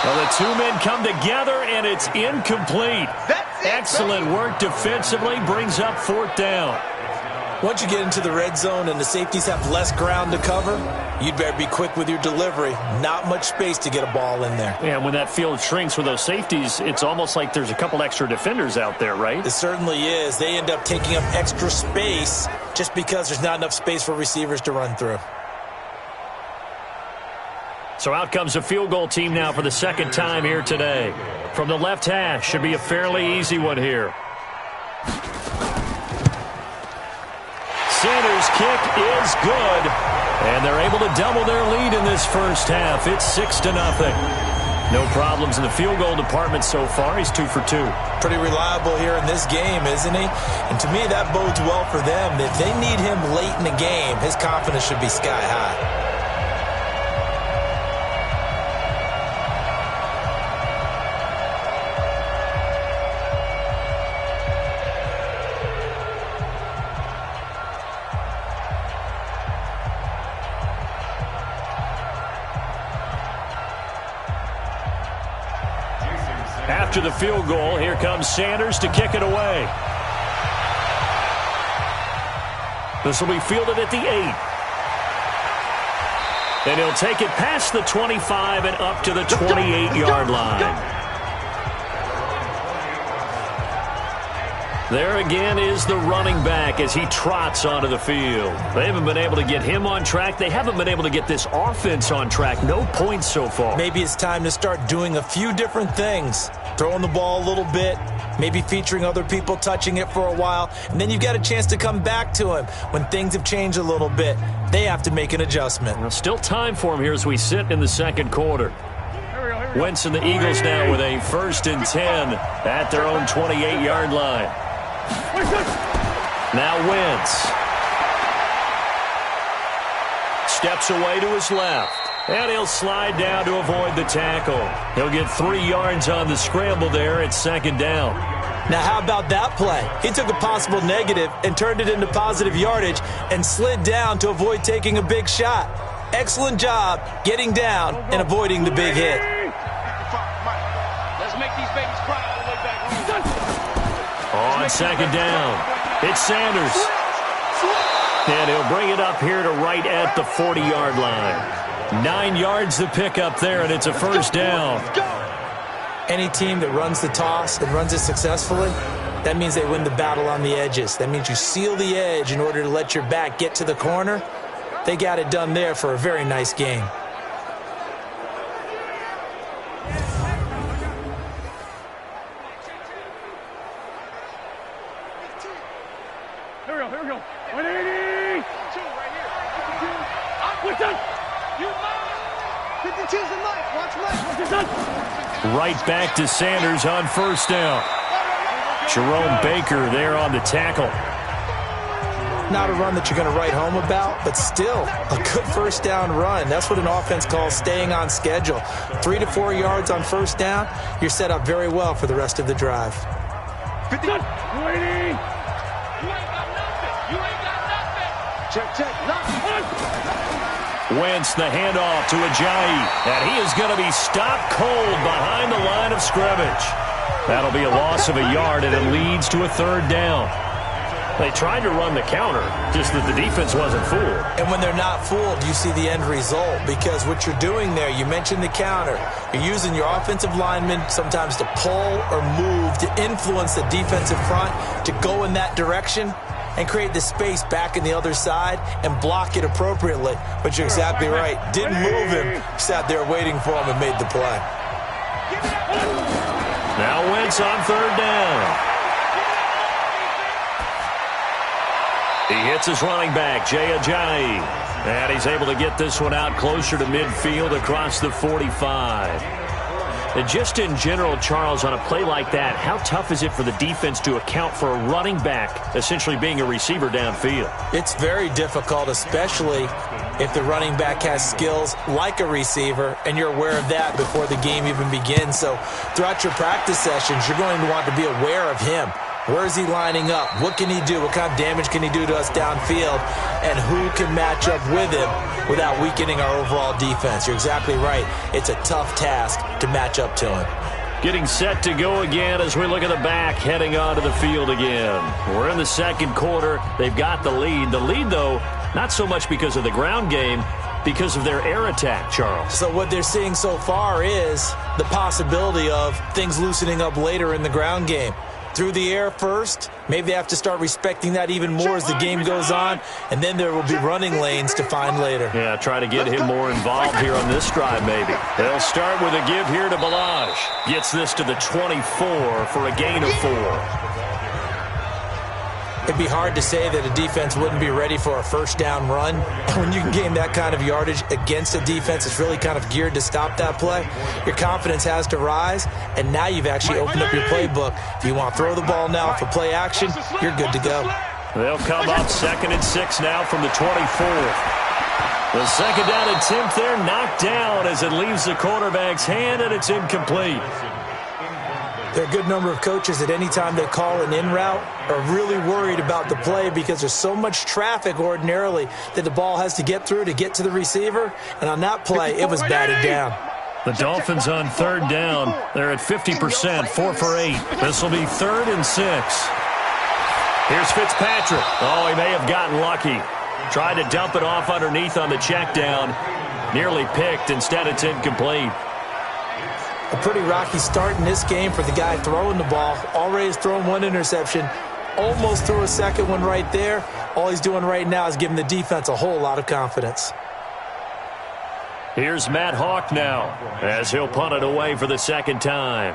[SPEAKER 2] Well, the two men come together, and it's incomplete. Excellent work defensively, brings up 4th down.
[SPEAKER 3] Once you get into the red zone and the safeties have less ground to cover, you'd better be quick with your delivery. Not much space to get a ball in there.
[SPEAKER 2] Yeah, when that field shrinks with those safeties, it's almost like there's a couple extra defenders out there, right?
[SPEAKER 3] It certainly is. They end up taking up extra space just because there's not enough space for receivers to run through.
[SPEAKER 2] So out comes a field goal team now for the 2nd time here today. From the left hash, should be a fairly easy one here. Sanders' kick is good. And they're able to double their lead in this first half. It's 6-0. No problems in the field goal department so far. He's 2 for 2.
[SPEAKER 3] Pretty reliable here in this game, isn't he? And to me, that bodes well for them. If they need him late in the game, his confidence should be sky high.
[SPEAKER 2] After the field goal, here comes Sanders to kick it away. This will be fielded at the 8. And he'll take it past the 25 and up to the 28-yard line. There again is the running back as he trots onto the field. They haven't been able to get him on track. They haven't been able to get this offense on track. No points so far.
[SPEAKER 3] Maybe it's time to start doing a few different things. Throwing the ball a little bit, maybe featuring other people touching it for a while, and then you've got a chance to come back to him when things have changed a little bit. They have to make an adjustment.
[SPEAKER 2] Well, still time for him here as we sit in the 2nd quarter. Wentz and the Eagles now with a 1st and 10 at their own 28-yard line. Now Wentz steps away to his left. And he'll slide down to avoid the tackle. He'll get 3 yards on the scramble there at 2nd down.
[SPEAKER 3] Now, how about that play? He took a possible negative and turned it into positive yardage and slid down to avoid taking a big shot. Excellent job getting down and avoiding the big hit.
[SPEAKER 4] Let's make these babies cry all the way back.
[SPEAKER 2] On 2nd down, it's Sanders. And he'll bring it up here to right at the 40-yard line. 9 yards to pick up there, and it's a first down.
[SPEAKER 3] Any team that runs the toss and runs it successfully, That means they win the battle on the edges. That means you seal the edge in order to let your back get to the corner. They got it done there for a very nice game.
[SPEAKER 4] Here we go. 180! Two right here. 52. You mine. 52's the knife. Watch Mike.
[SPEAKER 2] Right back to Sanders on first down. Jerome Baker there on the tackle.
[SPEAKER 3] Not a run that you're going to write home about, but still a good first down run. That's what an offense calls staying on schedule. 3 to 4 yards on first down, you're set up very well for the rest of the drive.
[SPEAKER 4] 50. 180. You ain't got nothing. Check.
[SPEAKER 2] Wentz the handoff to Ajayi, and he is going to be stopped cold behind the line of scrimmage. That'll be a loss of a yard, and it leads to a third down. They tried to run the counter, just that the defense wasn't fooled.
[SPEAKER 3] And when they're not fooled, you see the end result, because what you're doing there, you mentioned the counter. You're using your offensive linemen sometimes to pull or move to influence the defensive front to go in that direction and create the space back in the other side and block it appropriately. But you're exactly right. Didn't move him. Sat there waiting for him and made the play.
[SPEAKER 2] Now Wentz on third down. He hits his running back, Jay Ajayi. And he's able to get this one out closer to midfield across the 45. And just in general, Charles, on a play like that, how tough is it for the defense to account for a running back essentially being a receiver downfield?
[SPEAKER 3] It's very difficult, especially if the running back has skills like a receiver, and you're aware of that before the game even begins. So throughout your practice sessions, you're going to want to be aware of him. Where is he lining up? What can he do? What kind of damage can he do to us downfield? And who can match up with him without weakening our overall defense? You're exactly right. It's a tough task to match up to him.
[SPEAKER 2] Getting set to go again as we look at the back, heading onto the field again. We're in the second quarter. They've got the lead. The lead, though, not so much because of the ground game, because of their air attack, Charles.
[SPEAKER 3] So what they're seeing so far is the possibility of things loosening up later in the ground game. Through the air first, maybe they have to start respecting that even more as the game goes on, and then there will be running lanes to find later.
[SPEAKER 2] Yeah, try to get him more involved here on this drive, maybe. They'll start with a give here to Balaj. Gets this to the 24 for a gain of 4.
[SPEAKER 3] It'd be hard to say that a defense wouldn't be ready for a first down run. When you can gain that kind of yardage against a defense that's really kind of geared to stop that play, your confidence has to rise, and now you've actually opened up your playbook. If you want to throw the ball now for play action, you're good to go.
[SPEAKER 2] They'll come up 2nd and 6 now from the 24. The second down attempt there knocked down as it leaves the quarterback's hand, and it's incomplete.
[SPEAKER 3] There are a good number of coaches at any time they call an in route are really worried about the play because there's so much traffic ordinarily that the ball has to get through to get to the receiver. And on that play, it was batted down.
[SPEAKER 2] The Dolphins on third down. They're at 50%, 4 for 8. This will be 3rd and 6. Here's Fitzpatrick. Oh, he may have gotten lucky. Tried to dump it off underneath on the check down. Nearly picked. Instead, it's incomplete.
[SPEAKER 3] A pretty rocky start in this game for the guy throwing the ball. Already has thrown one interception. Almost threw a second one right there. All he's doing right now is giving the defense a whole lot of confidence.
[SPEAKER 2] Here's Matt Hawk now as he'll punt it away for the second time.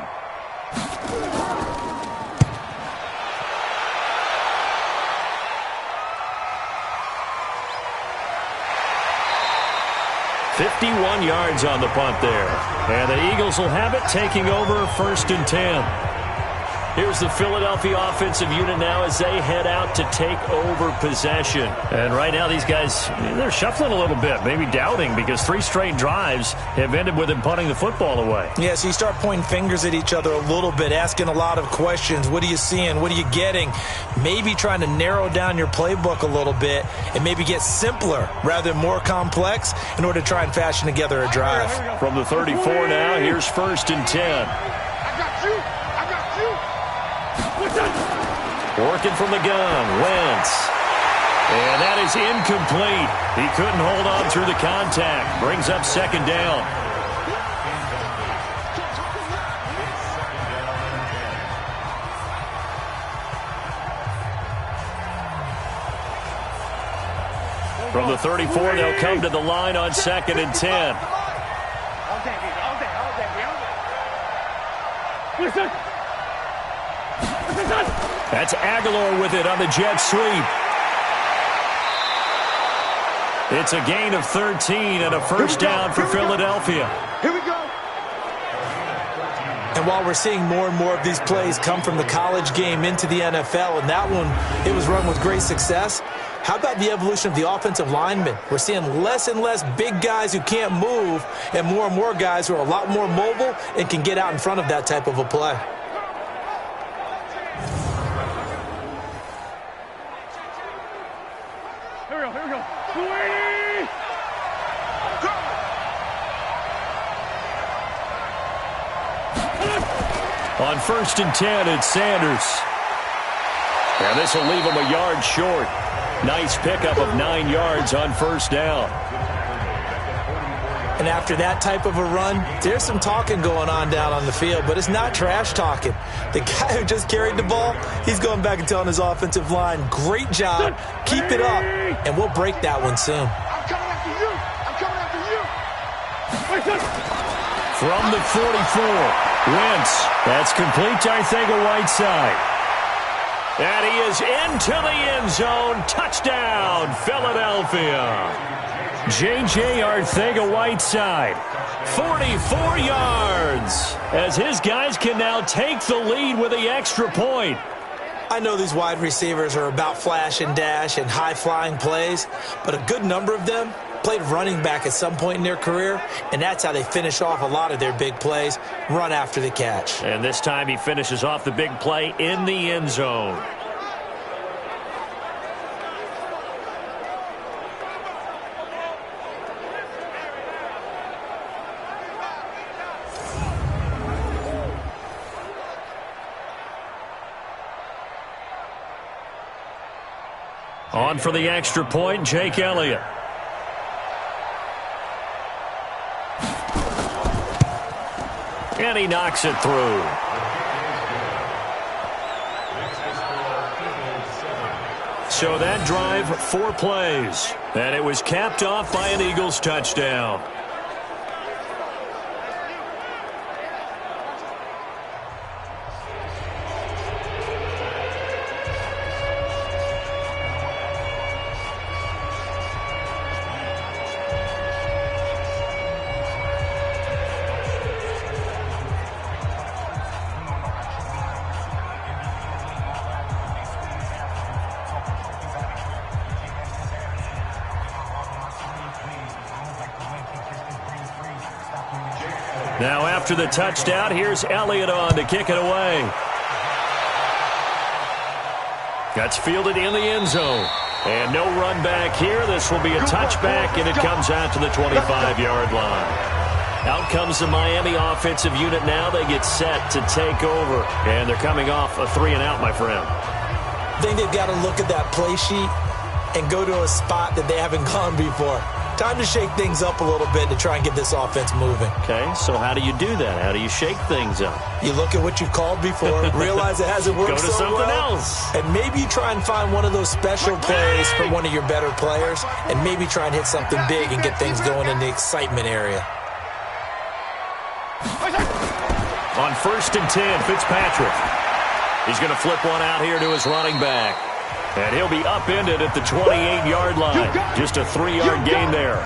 [SPEAKER 2] "51 yards on the punt there. And the Eagles will have it, taking over 1st and 10. Here's the Philadelphia offensive unit now as they head out to take over possession. And right now these guys, they're shuffling a little bit, maybe doubting, because 3 straight drives have ended with them punting the football away.
[SPEAKER 3] Yeah, so you start pointing fingers at each other a little bit, asking a lot of questions. What are you seeing? What are you getting? Maybe trying to narrow down your playbook a little bit and maybe get simpler rather than more complex in order to try and fashion together a drive.
[SPEAKER 2] From the 34 now, here's 1st and 10. Working from the gun, Wentz. And that is incomplete. He couldn't hold on through the contact. Brings up 2nd down. From the 34, they'll come to the line on 2nd and 10. That's Aguilar with it on the jet sweep. It's a gain of 13 and a first down for Philadelphia.
[SPEAKER 4] Here we go.
[SPEAKER 3] And while we're seeing more and more of these plays come from the college game into the NFL, and that one, it was run with great success, how about the evolution of the offensive linemen? We're seeing less and less big guys who can't move and more guys who are a lot more mobile and can get out in front of that type of a play.
[SPEAKER 4] Here we go.
[SPEAKER 2] On 1st and 10, it's Sanders. And this will leave him a yard short. Nice pickup of 9 yards on first down.
[SPEAKER 3] And after that type of a run, there's some talking going on down on the field, but it's not trash talking. The guy who just carried the ball, he's going back and telling his offensive line, great job, keep it up, and we'll break that one soon.
[SPEAKER 4] I'm coming after you.
[SPEAKER 2] From the 44, Wentz. That's complete to Arcega-Whiteside. And he is into the end zone. Touchdown, Philadelphia. J.J. Arcega-Whiteside, 44 yards, as his guys can now take the lead with the extra point.
[SPEAKER 3] I know these wide receivers are about flash and dash and high-flying plays, but a good number of them played running back at some point in their career, and that's how they finish off a lot of their big plays, run after the catch.
[SPEAKER 2] And this time he finishes off the big play in the end zone. On for the extra point, Jake Elliott. And he knocks it through. So that drive, 4 plays. And it was capped off by an Eagles touchdown. Now after the touchdown, here's Elliott on to kick it away. That's fielded in the end zone. And no run back here. This will be a touchback, and it comes out to the 25-yard line. Out comes the Miami offensive unit now. They get set to take over. And they're coming off a 3-and-out, my friend.
[SPEAKER 3] I think they've got to look at that play sheet and go to a spot that they haven't gone before. Time to shake things up a little bit to try and get this offense moving.
[SPEAKER 2] Okay, so how do you do that? How do you shake things up?
[SPEAKER 3] You look at what you've called before, realize it hasn't worked
[SPEAKER 2] Go to
[SPEAKER 3] so
[SPEAKER 2] something
[SPEAKER 3] well,
[SPEAKER 2] else.
[SPEAKER 3] and maybe try and find one of those special plays for one of your better players, and maybe try and hit something big and get things going in the excitement area.
[SPEAKER 2] On 1st and 10, Fitzpatrick. He's going to flip one out here to his running back. And he'll be upended at the 28-yard line. Just a 3-yard gain there.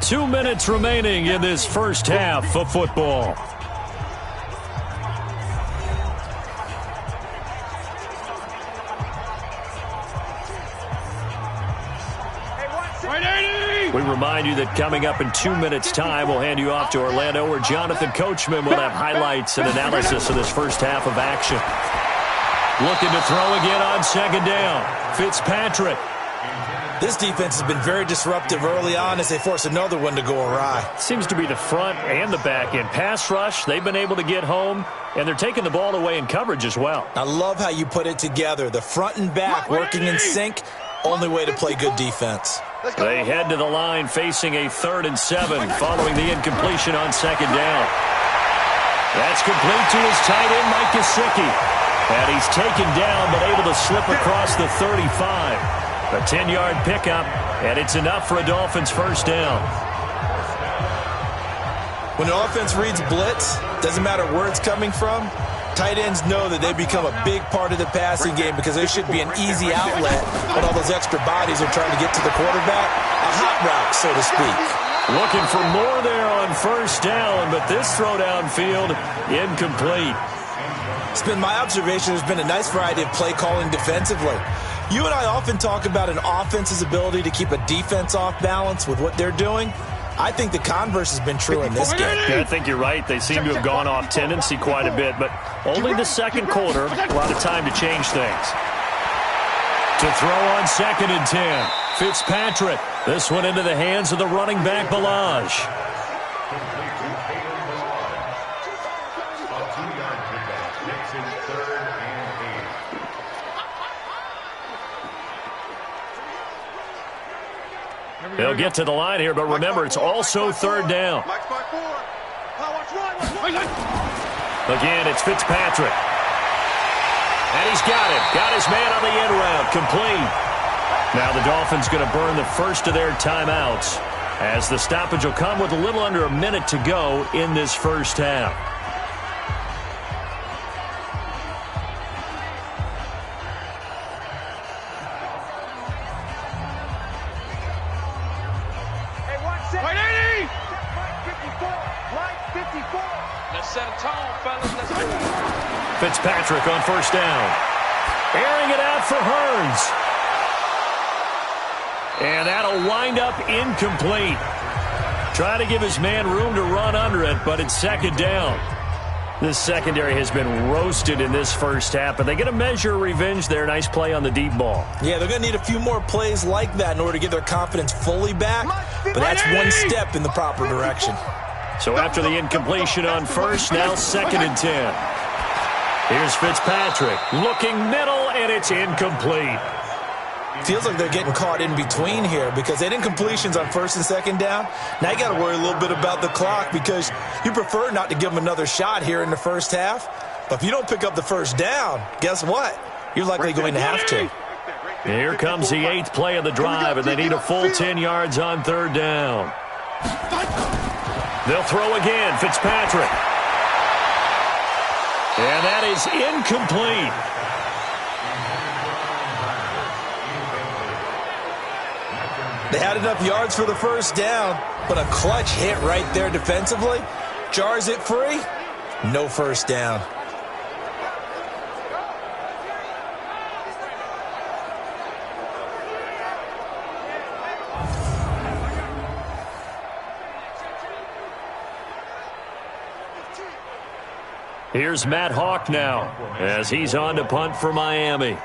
[SPEAKER 2] Two minutes remaining in this first half of football. We remind you that coming up in 2 minutes' time, we'll hand you off to Orlando, where Jonathan Coachman will have highlights and analysis of this first half of action. Looking to throw again on 2nd down. Fitzpatrick.
[SPEAKER 3] This defense has been very disruptive early on as they force another one to go awry.
[SPEAKER 2] Seems to be the front and the back end. Pass rush, they've been able to get home, and they're taking the ball away in coverage as well.
[SPEAKER 3] I love how you put it together. The front and back working in sync, only way to play good defense.
[SPEAKER 2] They head to the line facing a 3rd and 7 following the incompletion on 2nd down. That's complete to his tight end, Mike Gesicki. And he's taken down but able to slip across the 35. A 10-yard pickup, and it's enough for a Dolphins first down.
[SPEAKER 3] When the offense reads blitz, doesn't matter where it's coming from, tight ends know that they become a big part of the passing game because there should be an easy outlet when all those extra bodies are trying to get to the quarterback. A hot route, so to speak.
[SPEAKER 2] Looking for more there on first down, but this throw downfield incomplete.
[SPEAKER 3] It's been my observation there's been a nice variety of play calling defensively. You and I often talk about an offense's ability to keep a defense off balance with what they're doing. I think the converse has been true in this game.
[SPEAKER 2] Yeah, I think you're right. They seem to have gone off tendency quite a bit, but only the second quarter, a lot of time to change things. To throw on 2nd and 10, Fitzpatrick. This one into the hands of the running back, Balaj. They'll get to the line here, but remember, it's also 3rd down. Again, it's Fitzpatrick. And he's got it. Got his man on the end route. Complete. Now the Dolphins going to burn the first of their timeouts as the stoppage will come with a little under a minute to go in this first half. Fitzpatrick on first down. Airing it out for Hearns. And that'll wind up incomplete. Trying to give his man room to run under it, but it's 2nd down. This secondary has been roasted in this first half, but they get a measure of revenge there. Nice play on the deep ball.
[SPEAKER 3] Yeah, they're going to need a few more plays like that in order to get their confidence fully back, but that's one step in the proper direction.
[SPEAKER 2] So after the incompletion on first, now 2nd and 10. Here's Fitzpatrick looking middle, and it's incomplete.
[SPEAKER 3] Feels like they're getting caught in between here because they had incompletions on 1st and 2nd down. Now you got to worry a little bit about the clock because you prefer not to give them another shot here in the first half. But if you don't pick up the first down, guess what? You're likely going to have to.
[SPEAKER 2] Here comes the 8th play of the drive, and they need a full 10 yards on 3rd down. They'll throw again, Fitzpatrick. And that is incomplete.
[SPEAKER 3] They had enough yards for the first down, but a clutch hit right there defensively. Jars it free. No first down.
[SPEAKER 2] Here's Matt Hawk now as he's on to punt for Miami.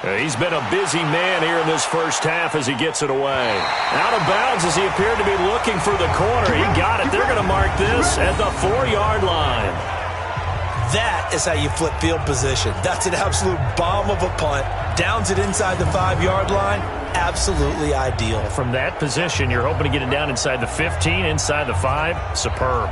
[SPEAKER 2] He's been a busy man here in this first half as he gets it away. Out of bounds as he appeared to be looking for the corner. He got it. They're going to mark this at the 4-yard line.
[SPEAKER 3] That is how you flip field position. That's an absolute bomb of a punt. Downs it inside the 5-yard line. Absolutely ideal.
[SPEAKER 2] From that position, you're hoping to get it down inside the 15, inside the 5. Superb.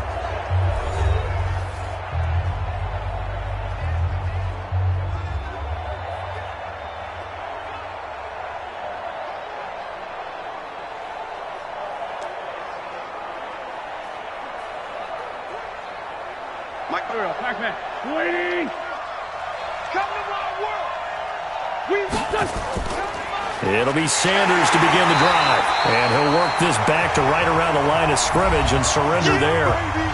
[SPEAKER 2] It'll be Sanders to begin the drive. And he'll work this back to right around the line of scrimmage and surrender there.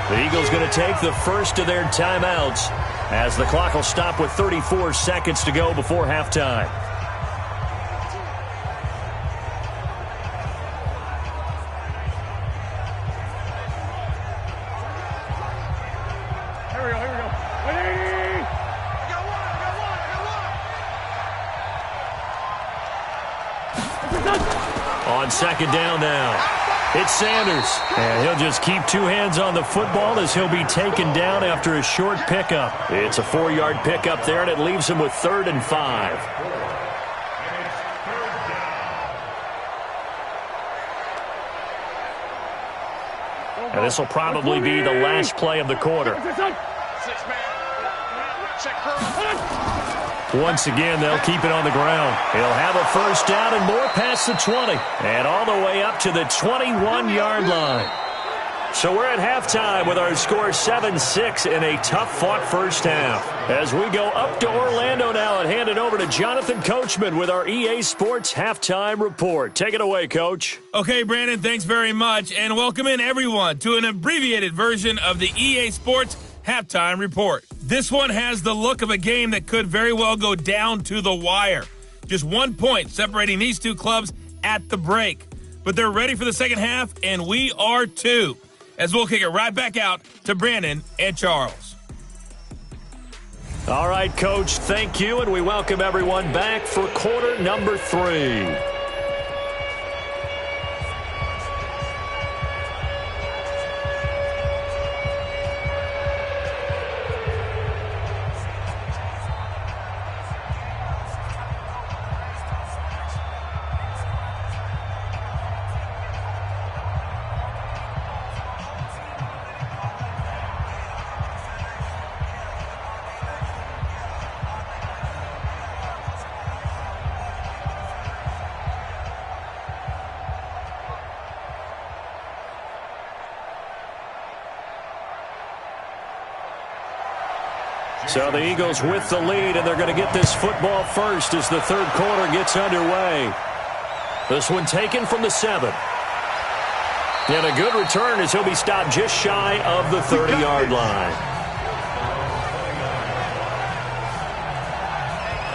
[SPEAKER 2] The Eagles going to take the first of their timeouts as the clock will stop with 34 seconds to go before halftime. On second down now, it's Sanders. And he'll just keep two hands on the football as he'll be taken down after a short pickup. It's a 4-yard pickup there, and it leaves him with 3rd and 5. And this will probably be the last play of the quarter. Once again, they'll keep it on the ground. He'll have a first down and more past the 20. And all the way up to the 21-yard line. So we're at halftime with our score 7-6 in a tough-fought first half. As we go up to Orlando now and hand it over to Jonathan Coachman with our EA Sports Halftime Report. Take it away, Coach.
[SPEAKER 1] Okay, Brandon, thanks very much. And welcome in, everyone, to an abbreviated version of the EA Sports Halftime Report. This one has the look of a game that could very well go down to the wire. Just 1 point separating these two clubs at the break. But they're ready for the second half, and we are too. As we'll kick it right back out to Brandon and Charles.
[SPEAKER 2] All right, Coach, thank you, and we welcome everyone back for quarter number 3. So the Eagles with the lead, and they're going to get this football first as the third quarter gets underway. This one taken from the 7. And a good return as he'll be stopped just shy of the 30-yard line.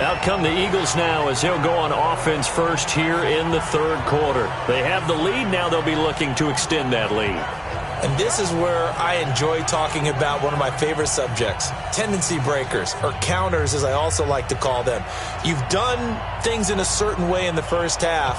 [SPEAKER 2] Out come the Eagles now as they'll go on offense first here in the third quarter. They have the lead. Now they'll be looking to extend that lead.
[SPEAKER 3] And this is where I enjoy talking about one of my favorite subjects, tendency breakers, or counters as I also like to call them. You've done things in a certain way in the first half,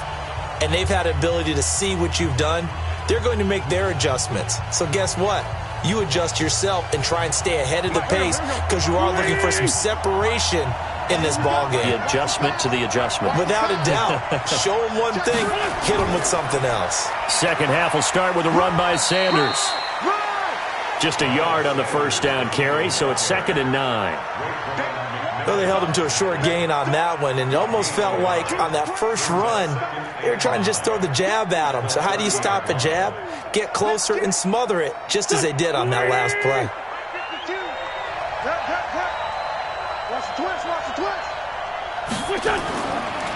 [SPEAKER 3] and they've had the ability to see what you've done. They're going to make their adjustments. So guess what? You adjust yourself and try and stay ahead of the pace because you are looking for some separation in this ball game.
[SPEAKER 2] The adjustment to the adjustment.
[SPEAKER 3] Without a doubt. Show them one thing, hit them with something else.
[SPEAKER 2] Second half will start with a run by Sanders. Just a yard on the first down carry, so it's 2nd and 9.
[SPEAKER 3] Well, they held him to a short gain on that one, and it almost felt like on that first run, they were trying to just throw the jab at him. So how do you stop a jab? Get closer and smother it, just as they did on that last play.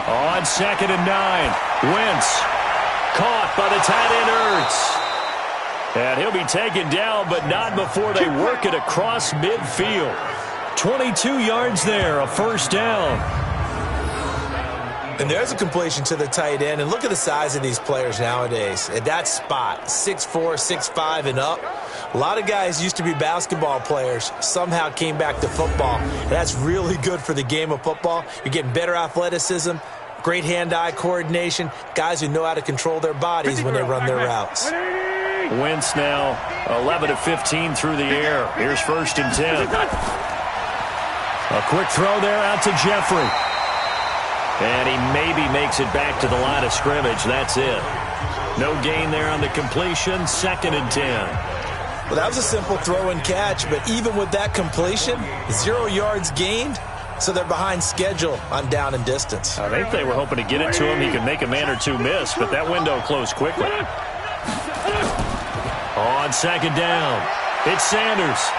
[SPEAKER 2] On 2nd and 9, Wentz caught by the tight end Ertz. And he'll be taken down, but not before they work it across midfield. 22 yards there, a first down.
[SPEAKER 3] And there's a completion to the tight end. And look at the size of these players nowadays. At that spot, 6'4", 6'5", and up. A lot of guys used to be basketball players, somehow came back to football. And that's really good for the game of football. You're getting better athleticism, great hand-eye coordination, guys who know how to control their bodies when they run their routes.
[SPEAKER 2] Wentz now 11 of 15 through the air. Here's 1st and 10. A quick throw there out to Jeffrey. And he maybe makes it back to the line of scrimmage. That's it. No gain there on the completion. 2nd and 10.
[SPEAKER 3] Well, that was a simple throw and catch, but even with that completion, 0 yards gained, so they're behind schedule on down and distance.
[SPEAKER 2] I think they were hoping to get it to him. He could make a man or two miss, but that window closed quickly. On 2nd down, it's Sanders.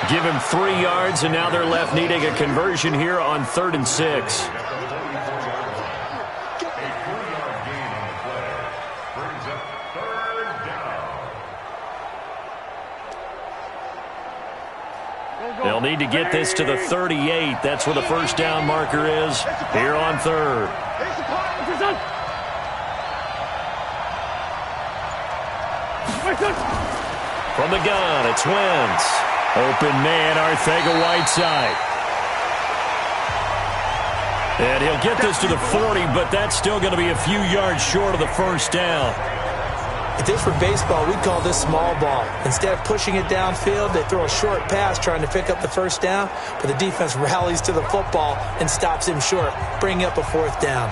[SPEAKER 2] Give him 3 yards, and now they're left needing a conversion here on 3rd and 6. They'll need to get this to the 38. That's where the first down marker is here on 3rd. From the gun, it's Wentz. Open man, Arthega Whiteside. And he'll get this to the 40, but that's still going to be a few yards short of the first down.
[SPEAKER 3] If this were baseball, we'd call this small ball. Instead of pushing it downfield, they throw a short pass trying to pick up the first down, but the defense rallies to the football and stops him short, bringing up a fourth down.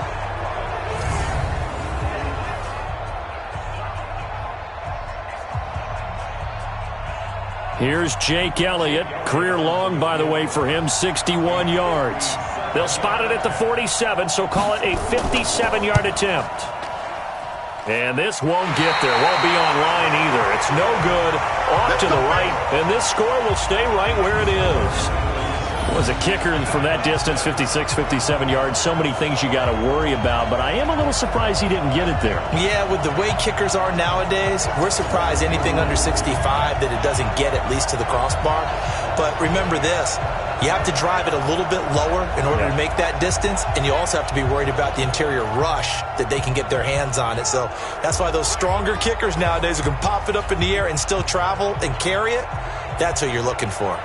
[SPEAKER 2] Here's Jake Elliott. Career long, by the way, for him, 61 yards. They'll spot it at the 47, so call it a 57-yard attempt. And this won't get there. Won't be on line either. It's no good. Off to the right, and this score will stay right where it is. Was a kicker from that distance, 56, 57 yards. So many things you got to worry about, but I am a little surprised he didn't get it there.
[SPEAKER 3] Yeah, with the way kickers are nowadays, we're surprised anything under 65 that it doesn't get at least to the crossbar. But remember this, you have to drive it a little bit lower in order to make that distance, and you also have to be worried about the interior rush that they can get their hands on it. So that's why those stronger kickers nowadays who can pop it up in the air and still travel and carry it, that's what you're looking for.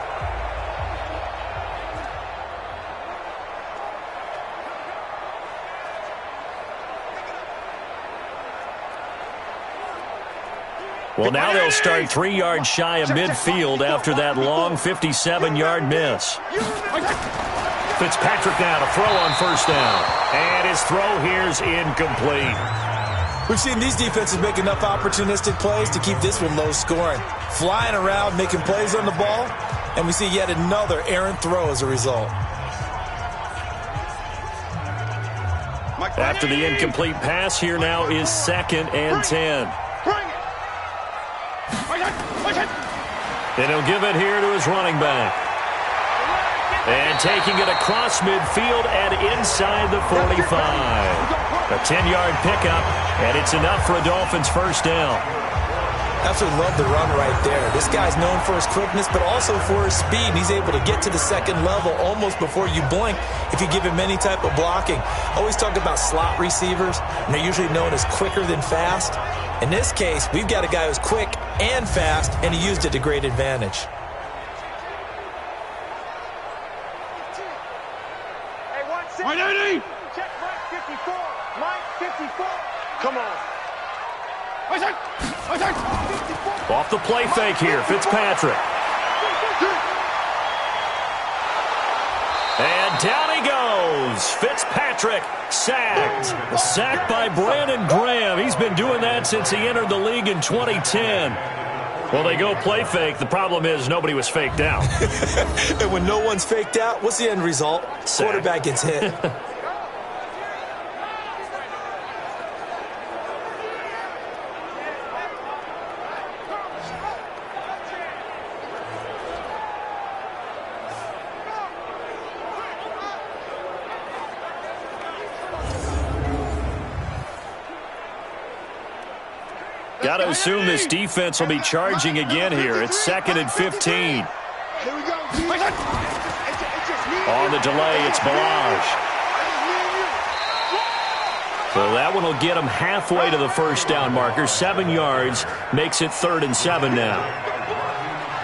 [SPEAKER 2] Well, now they'll start 3 yards shy of midfield after that long 57-yard miss. Fitzpatrick now to throw on first down. And his throw here's incomplete.
[SPEAKER 3] We've seen these defenses make enough opportunistic plays to keep this one low scoring. Flying around, making plays on the ball, and we see yet another errant throw as a result.
[SPEAKER 2] After the incomplete pass, here now is 2nd and 10. And he'll give it here to his running back. And taking it across midfield and inside the 45. A 10-yard pickup, and it's enough for a Dolphins first down.
[SPEAKER 3] Absolutely love the run right there. This guy's known for his quickness, but also for his speed. And he's able to get to the second level almost before you blink if you give him any type of blocking. Always talk about slot receivers, and they're usually known as quicker than fast. In this case, we've got a guy who's quick and fast, and he used it to great advantage.
[SPEAKER 4] Hey, 180! Check Mike 54. Mike 54. Come on.
[SPEAKER 2] Off the play fake here, Fitzpatrick. And down he goes. Fitzpatrick sacked. A sack by Brandon Graham. He's been doing that since he entered the league in 2010. Well, they go play fake. The problem is nobody was faked out.
[SPEAKER 3] And when no one's faked out, what's the end result?
[SPEAKER 2] Sack.
[SPEAKER 3] Quarterback gets hit.
[SPEAKER 2] Got to assume this defense will be charging again here. It's 2nd and 15. On the delay, it's Balaj. So that one will get him halfway to the first down marker. 7 yards makes it 3rd and 7 now.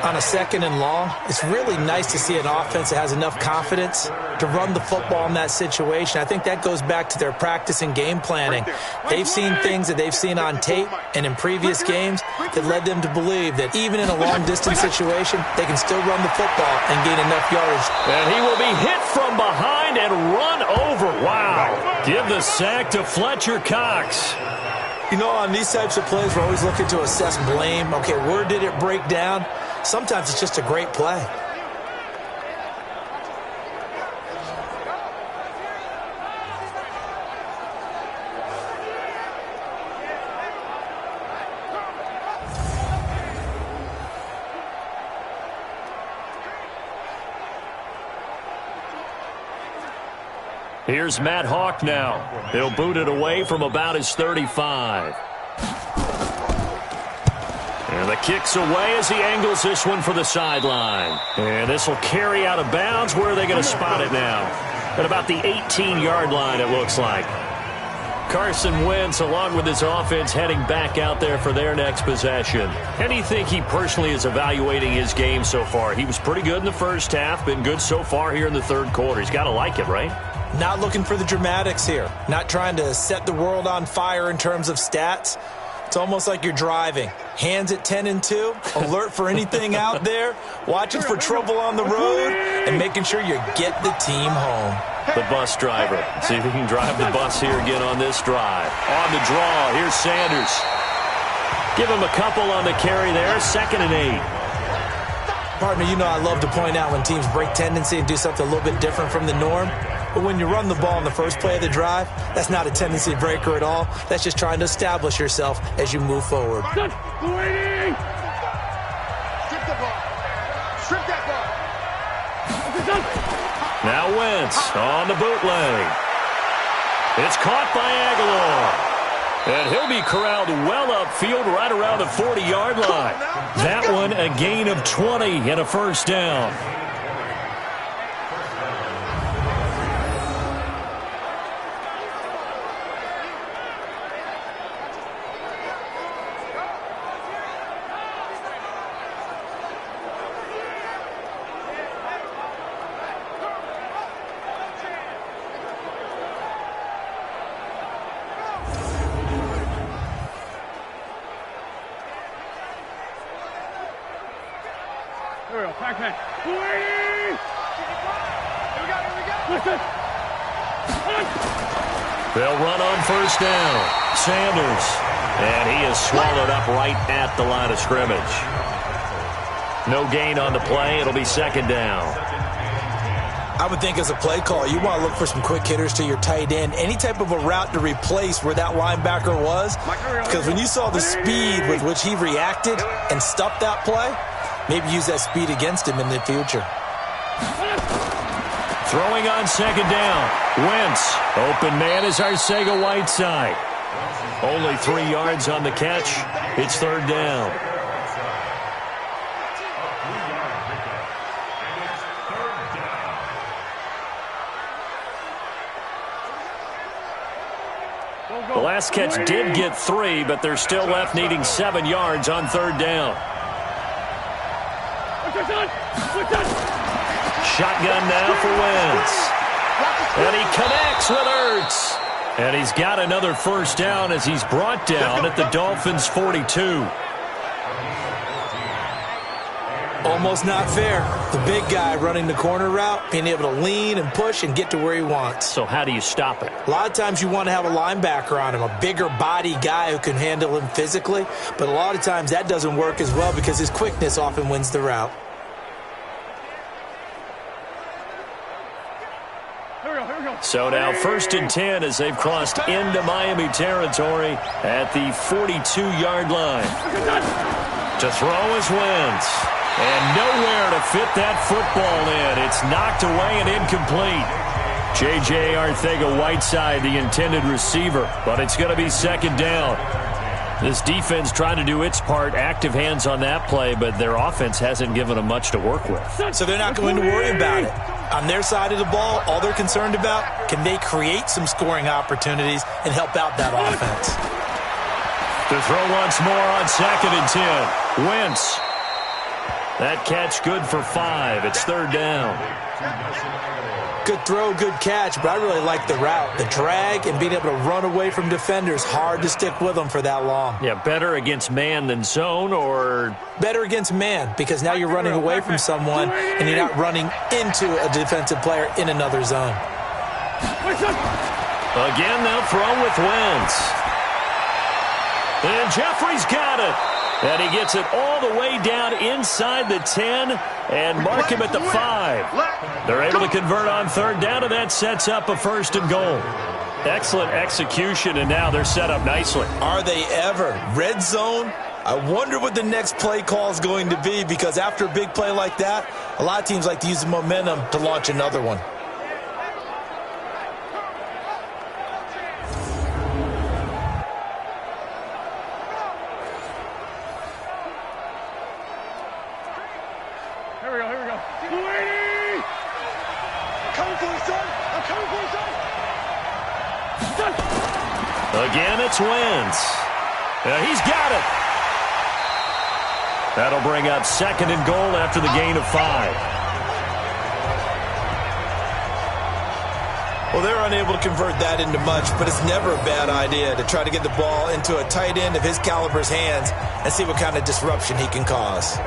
[SPEAKER 3] On a 2nd and long, it's really nice to see an offense that has enough confidence to run the football in that situation. I think that goes back to their practice and game planning. They've seen things that they've seen on tape and in previous games that led them to believe that even in a long-distance situation, they can still run the football and gain enough yardage.
[SPEAKER 2] And he will be hit from behind and run over. Wow. Give the sack to Fletcher Cox.
[SPEAKER 3] You know, on these types of plays, we're always looking to assess blame. Okay, where did it break down? Sometimes it's just a great play.
[SPEAKER 2] Here's Matt Hawk now. He'll boot it away from about his 35. And the kick's away as he angles this one for the sideline. And this will carry out of bounds. Where are they going to spot it now? At about the 18-yard line, it looks like. Carson Wentz, along with his offense, heading back out there for their next possession. How do you think he personally is evaluating his game so far? He was pretty good in the first half, been good so far here in the third quarter. He's got to like it, right?
[SPEAKER 3] Not looking for the dramatics here. Not trying to set the world on fire in terms of stats. It's almost like you're driving. Hands at 10 and 2, alert for anything out there, watching for trouble on the road, and making sure you get the team home.
[SPEAKER 2] The bus driver. See if he can drive the bus here again on this drive. On the draw, here's Sanders. Give him a couple on the carry there, 2nd and 8.
[SPEAKER 3] Partner, you know I love to point out when teams break tendency and do something a little bit different from the norm. But when you run the ball in the first play of the drive, that's not a tendency breaker at all. That's just trying to establish yourself as you move forward.
[SPEAKER 4] Strip the ball. Strip that ball.
[SPEAKER 2] Now Wentz on the bootleg. It's caught by Aguilar. And he'll be corralled well upfield right around the 40-yard line. That one a gain of 20 and a first down.
[SPEAKER 4] Here we go.
[SPEAKER 2] They'll run on first down. Sanders. And he is swallowed up right at the line of scrimmage. No gain on the play. It'll be 2nd down.
[SPEAKER 3] I would think as a play call, you want to look for some quick hitters to your tight end. Any type of a route to replace where that linebacker was. Because when you saw the speed with which he reacted and stuffed that play, maybe use that speed against him in the future.
[SPEAKER 2] Throwing on 2nd down. Wentz. Open man is Arcega-Whiteside. Only 3 yards on the catch. It's 3rd down. The last catch did get 3, but they're still left needing 7 yards on 3rd down. Shotgun now for Wentz. And he connects with Ertz. And he's got another first down as he's brought down at the Dolphins' 42.
[SPEAKER 3] Almost not fair. The big guy running the corner route, being able to lean and push and get to where he wants.
[SPEAKER 2] So how do you stop it?
[SPEAKER 3] A lot of times you want to have a linebacker on him, a bigger body guy who can handle him physically. But a lot of times that doesn't work as well because his quickness often wins the route.
[SPEAKER 2] So now 1st and 10 as they've crossed into Miami territory at the 42-yard line. To throw is Wentz. And nowhere to fit that football in. It's knocked away and incomplete. J.J. Arcega-Whiteside, the intended receiver, but it's going to be 2nd down. This defense trying to do its part, active hands on that play, but their offense hasn't given them much to work with.
[SPEAKER 3] So they're not going to worry about it. On their side of the ball, all they're concerned about, can they create some scoring opportunities and help out that offense?
[SPEAKER 2] To throw once more on 2nd and 10. Wentz. That catch good for 5. It's 3rd down.
[SPEAKER 3] Good throw, good catch, but I really like the route. The drag and being able to run away from defenders, hard to stick with them for that long.
[SPEAKER 2] Yeah, better against man than zone, or?
[SPEAKER 3] Better against man, because now you're running away from someone and you're not running into a defensive player in another zone.
[SPEAKER 2] Again, they'll throw with Wentz. And Jeffrey's got it. And he gets it all the way down inside the 10 and mark him at the 5. They're able to convert on 3rd down, and that sets up a 1st and goal. Excellent execution, and now they're set up nicely.
[SPEAKER 3] Are they ever? Red zone? I wonder what the next play call is going to be, because after a big play like that, a lot of teams like to use the momentum to launch another one.
[SPEAKER 4] Here we go. Wait! Coming for you, son! I'm coming for you, son!
[SPEAKER 2] Again, it's Wentz. He's got it. That'll bring up 2nd and goal after the gain of 5.
[SPEAKER 3] Well, they're unable to convert that into much, but it's never a bad idea to try to get the ball into a tight end of his caliber's hands and see what kind of disruption he can cause.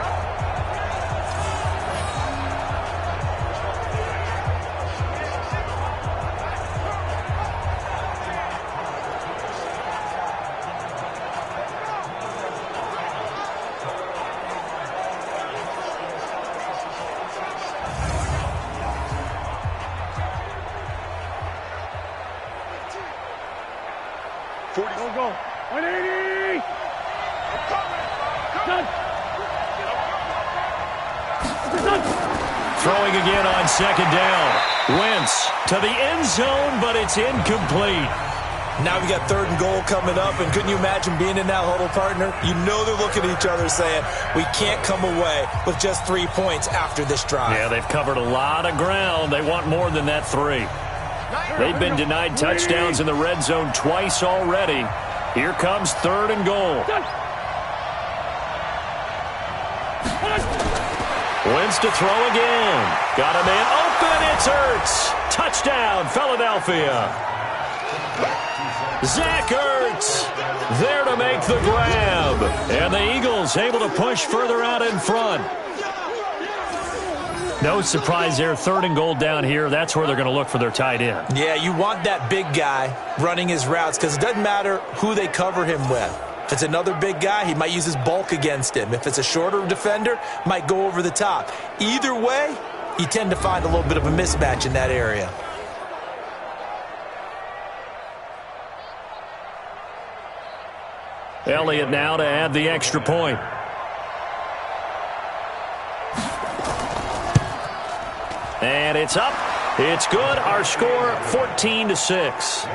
[SPEAKER 4] Go. 180! Done!
[SPEAKER 2] Throwing again on second down. Wentz to the end zone, but it's incomplete.
[SPEAKER 3] Now we got 3rd and goal coming up, and couldn't you imagine being in that huddle, partner? You know they're looking at each other saying, we can't come away with just 3 points after this drive.
[SPEAKER 2] Yeah, they've covered a lot of ground. They want more than that 3. They've been denied touchdowns in the red zone twice already. Here comes 3rd and goal. Wentz to throw again. Got a man open. It's Ertz. Touchdown, Philadelphia. Zach Ertz there to make the grab. And the Eagles able to push further out in front. No surprise there. 3rd and goal down here. That's where they're going to look for their tight end.
[SPEAKER 3] Yeah, you want that big guy running his routes because it doesn't matter who they cover him with. If it's another big guy, he might use his bulk against him. If it's a shorter defender, might go over the top. Either way, you tend to find a little bit of a mismatch in that area.
[SPEAKER 2] Elliott now to add the extra point. And it's up. It's good. Our score, 14-6.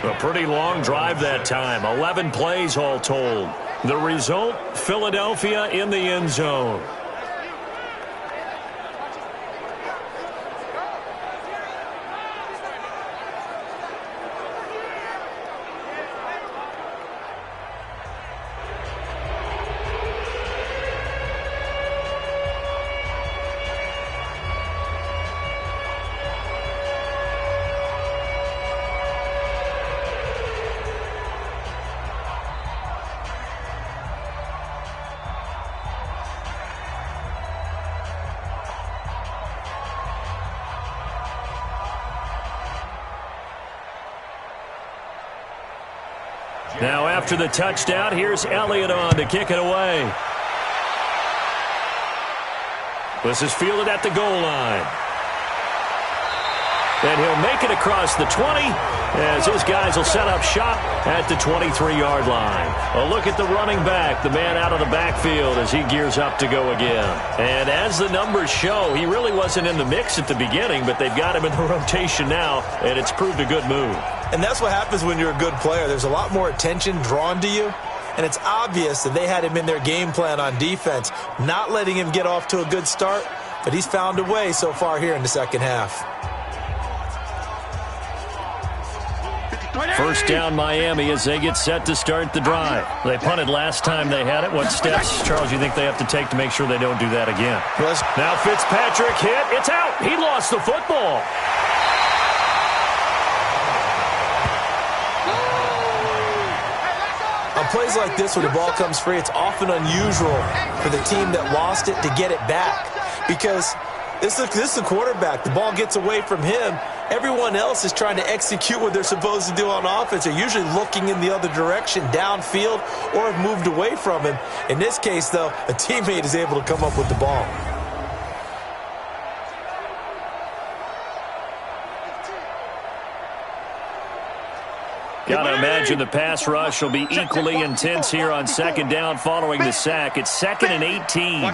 [SPEAKER 2] A pretty long drive that time. 11 plays all told. The result, Philadelphia in the end zone. Now after the touchdown, here's Elliott on to kick it away. This is fielded at the goal line. And he'll make it across the 20 as his guys will set up shop at the 23-yard line. A look at the running back, the man out of the backfield as he gears up to go again. And as the numbers show, he really wasn't in the mix at the beginning, but they've got him in the rotation now, and it's proved a good move.
[SPEAKER 3] And that's what happens when you're a good player. There's a lot more attention drawn to you, and it's obvious that they had him in their game plan on defense, not letting him get off to a good start, but he's found a way so far here in the second half.
[SPEAKER 2] First down, Miami, as they get set to start the drive. They punted last time they had it. What steps, Charles, you think they have to take to make sure they don't do that again? Now Fitzpatrick hit. It's out. He lost the football.
[SPEAKER 3] On plays like this, when the ball comes free, it's often unusual for the team that lost it to get it back. Because this is the quarterback. The ball gets away from him. Everyone else is trying to execute what they're supposed to do on offense. They're usually looking in the other direction, downfield, or have moved away from him. In this case, though, a teammate is able to come up with the ball.
[SPEAKER 2] Got to imagine the pass rush will be equally intense here on second down following the sack. It's 2nd and 18.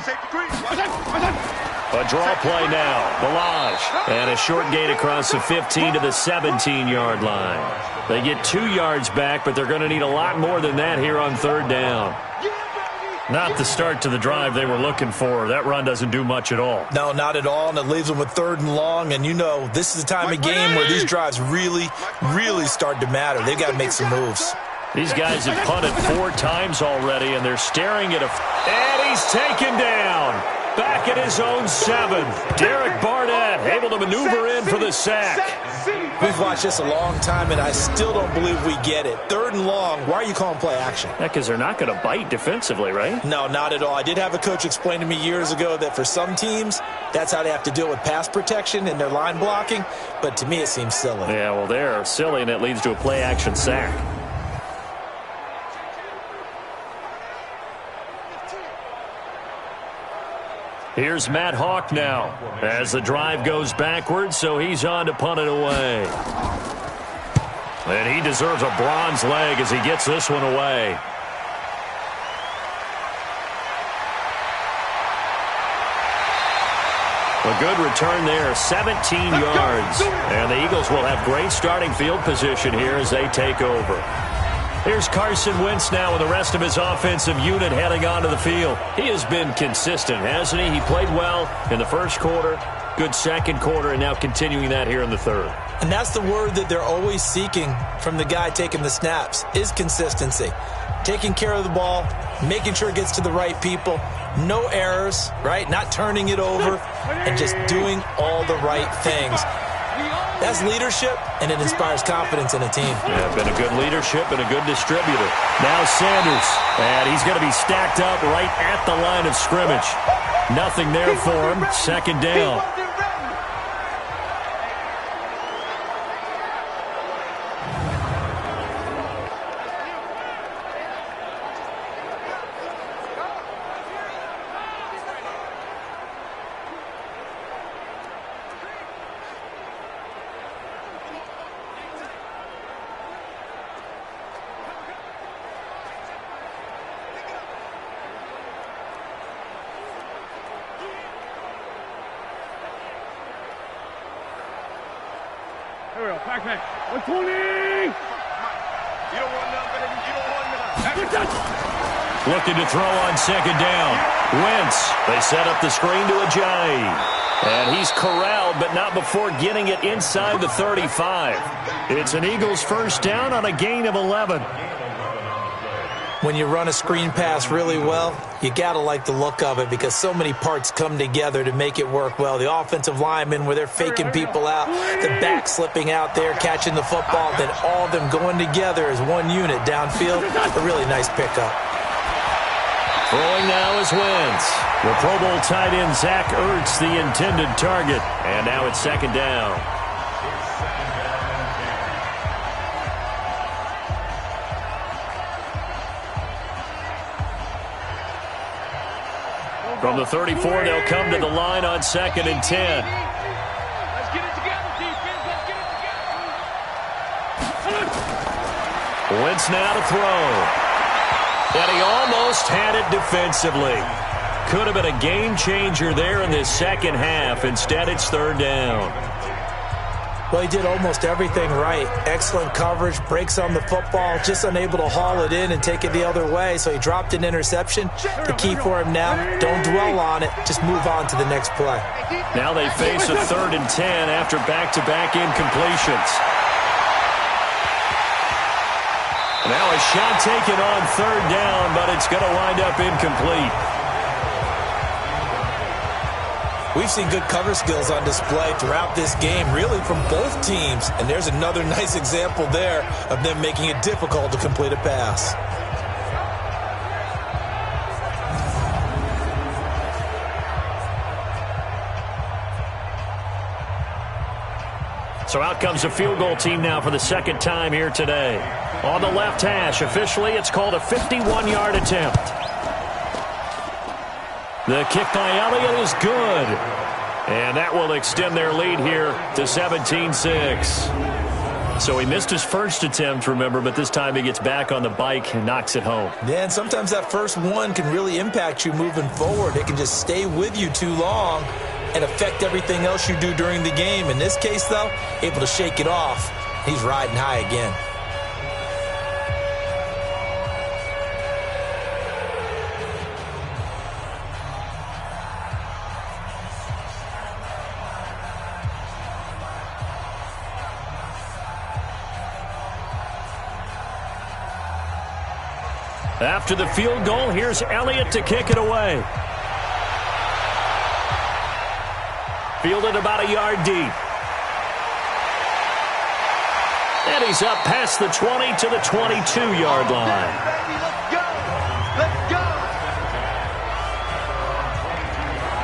[SPEAKER 2] A draw play now. Balaj. And a short gain across the 15 to the 17-yard line. They get 2 yards back, but they're going to need a lot more than that here on third down. Not the start to the drive they were looking for. That run doesn't do much at all.
[SPEAKER 3] No, not at all, and it leaves them with 3rd and long. And you know, this is the time of game where these drives really, really start to matter. They've got to make some moves.
[SPEAKER 2] These guys have punted 4 times already, and they're staring at and he's taken down. Back at his own 7. Derek Barnett able to to maneuver in for the sack.
[SPEAKER 3] We've watched this a long time, and I still don't believe we get it. 3rd and long, why are you calling play action?
[SPEAKER 2] Yeah, because they're not going to bite defensively, right?
[SPEAKER 3] No, not at all. I did have a coach explain to me years ago that for some teams, that's how they have to deal with pass protection and their line blocking, but to me it seems silly.
[SPEAKER 2] Yeah, well, they're silly, and it leads to a play action sack. Here's Matt Hawk now as the drive goes backwards, so he's on to punt it away. And he deserves a bronze leg as he gets this one away. A good return there, 17 yards. And the Eagles will have great starting field position here as they take over. Here's Carson Wentz now with the rest of his offensive unit heading onto the field. He has been consistent, hasn't he? He played well in the first quarter, good second quarter, and now continuing that here in the third.
[SPEAKER 3] And that's the word that they're always seeking from the guy taking the snaps, is consistency. Taking care of the ball, making sure it gets to the right people, no errors, right? Not turning it over, and just doing all the right things. That's leadership, and it inspires confidence in a team.
[SPEAKER 2] Yeah, been a good leadership and a good distributor. Now Sanders, and he's going to be stacked up right at the line of scrimmage. Nothing there for him. 2nd down.
[SPEAKER 4] Here we go, backpack. 120! You don't want nothing. You don't want nothing.
[SPEAKER 2] Looking to throw on 2nd down. Wentz, they set up the screen to Ajayi. And he's corralled, but not before getting it inside the 35. It's an Eagles 1st down on a gain of 11.
[SPEAKER 3] When you run a screen pass really well, you got to like the look of it because so many parts come together to make it work well. The offensive linemen where they're faking people out, the back slipping out there, catching the football, then all of them going together as one unit downfield. A really nice pickup.
[SPEAKER 2] Throwing now is Wentz. The Pro Bowl tight end Zach Ertz, the intended target. And now it's 2nd down. From the 34, they'll come to the line on 2nd and 10.
[SPEAKER 4] Let's get it together, defense. Let's get it together.
[SPEAKER 2] Wentz now to throw. And he almost had it defensively. Could have been a game changer there in this second half. Instead, it's 3rd down.
[SPEAKER 3] Well, he did almost everything right. Excellent coverage, breaks on the football, just unable to haul it in and take it the other way, so he dropped an interception. The key for him now, don't dwell on it, just move on to the next play.
[SPEAKER 2] Now they face a 3rd and 10 after back-to-back incompletions. Now a shot taken on 3rd down, but it's going to wind up incomplete.
[SPEAKER 3] We've seen good cover skills on display throughout this game, really from both teams. And there's another nice example there of them making it difficult to complete a pass.
[SPEAKER 2] So out comes the field goal team now for the 2nd time here today. On the left hash, officially it's called a 51-yard attempt. The kick by Elliott is good. And that will extend their lead here to 17-6. So he missed his first attempt, remember, but this time he gets back on the bike and knocks it home.
[SPEAKER 3] Yeah, and sometimes that first one can really impact you moving forward. It can just stay with you too long and affect everything else you do during the game. In this case, though, able to shake it off. He's riding high again.
[SPEAKER 2] After the field goal, here's Elliott to kick it away. Fielded about a yard deep. And he's up past the 20 to the 22-yard line.
[SPEAKER 4] Let's go. Let's go.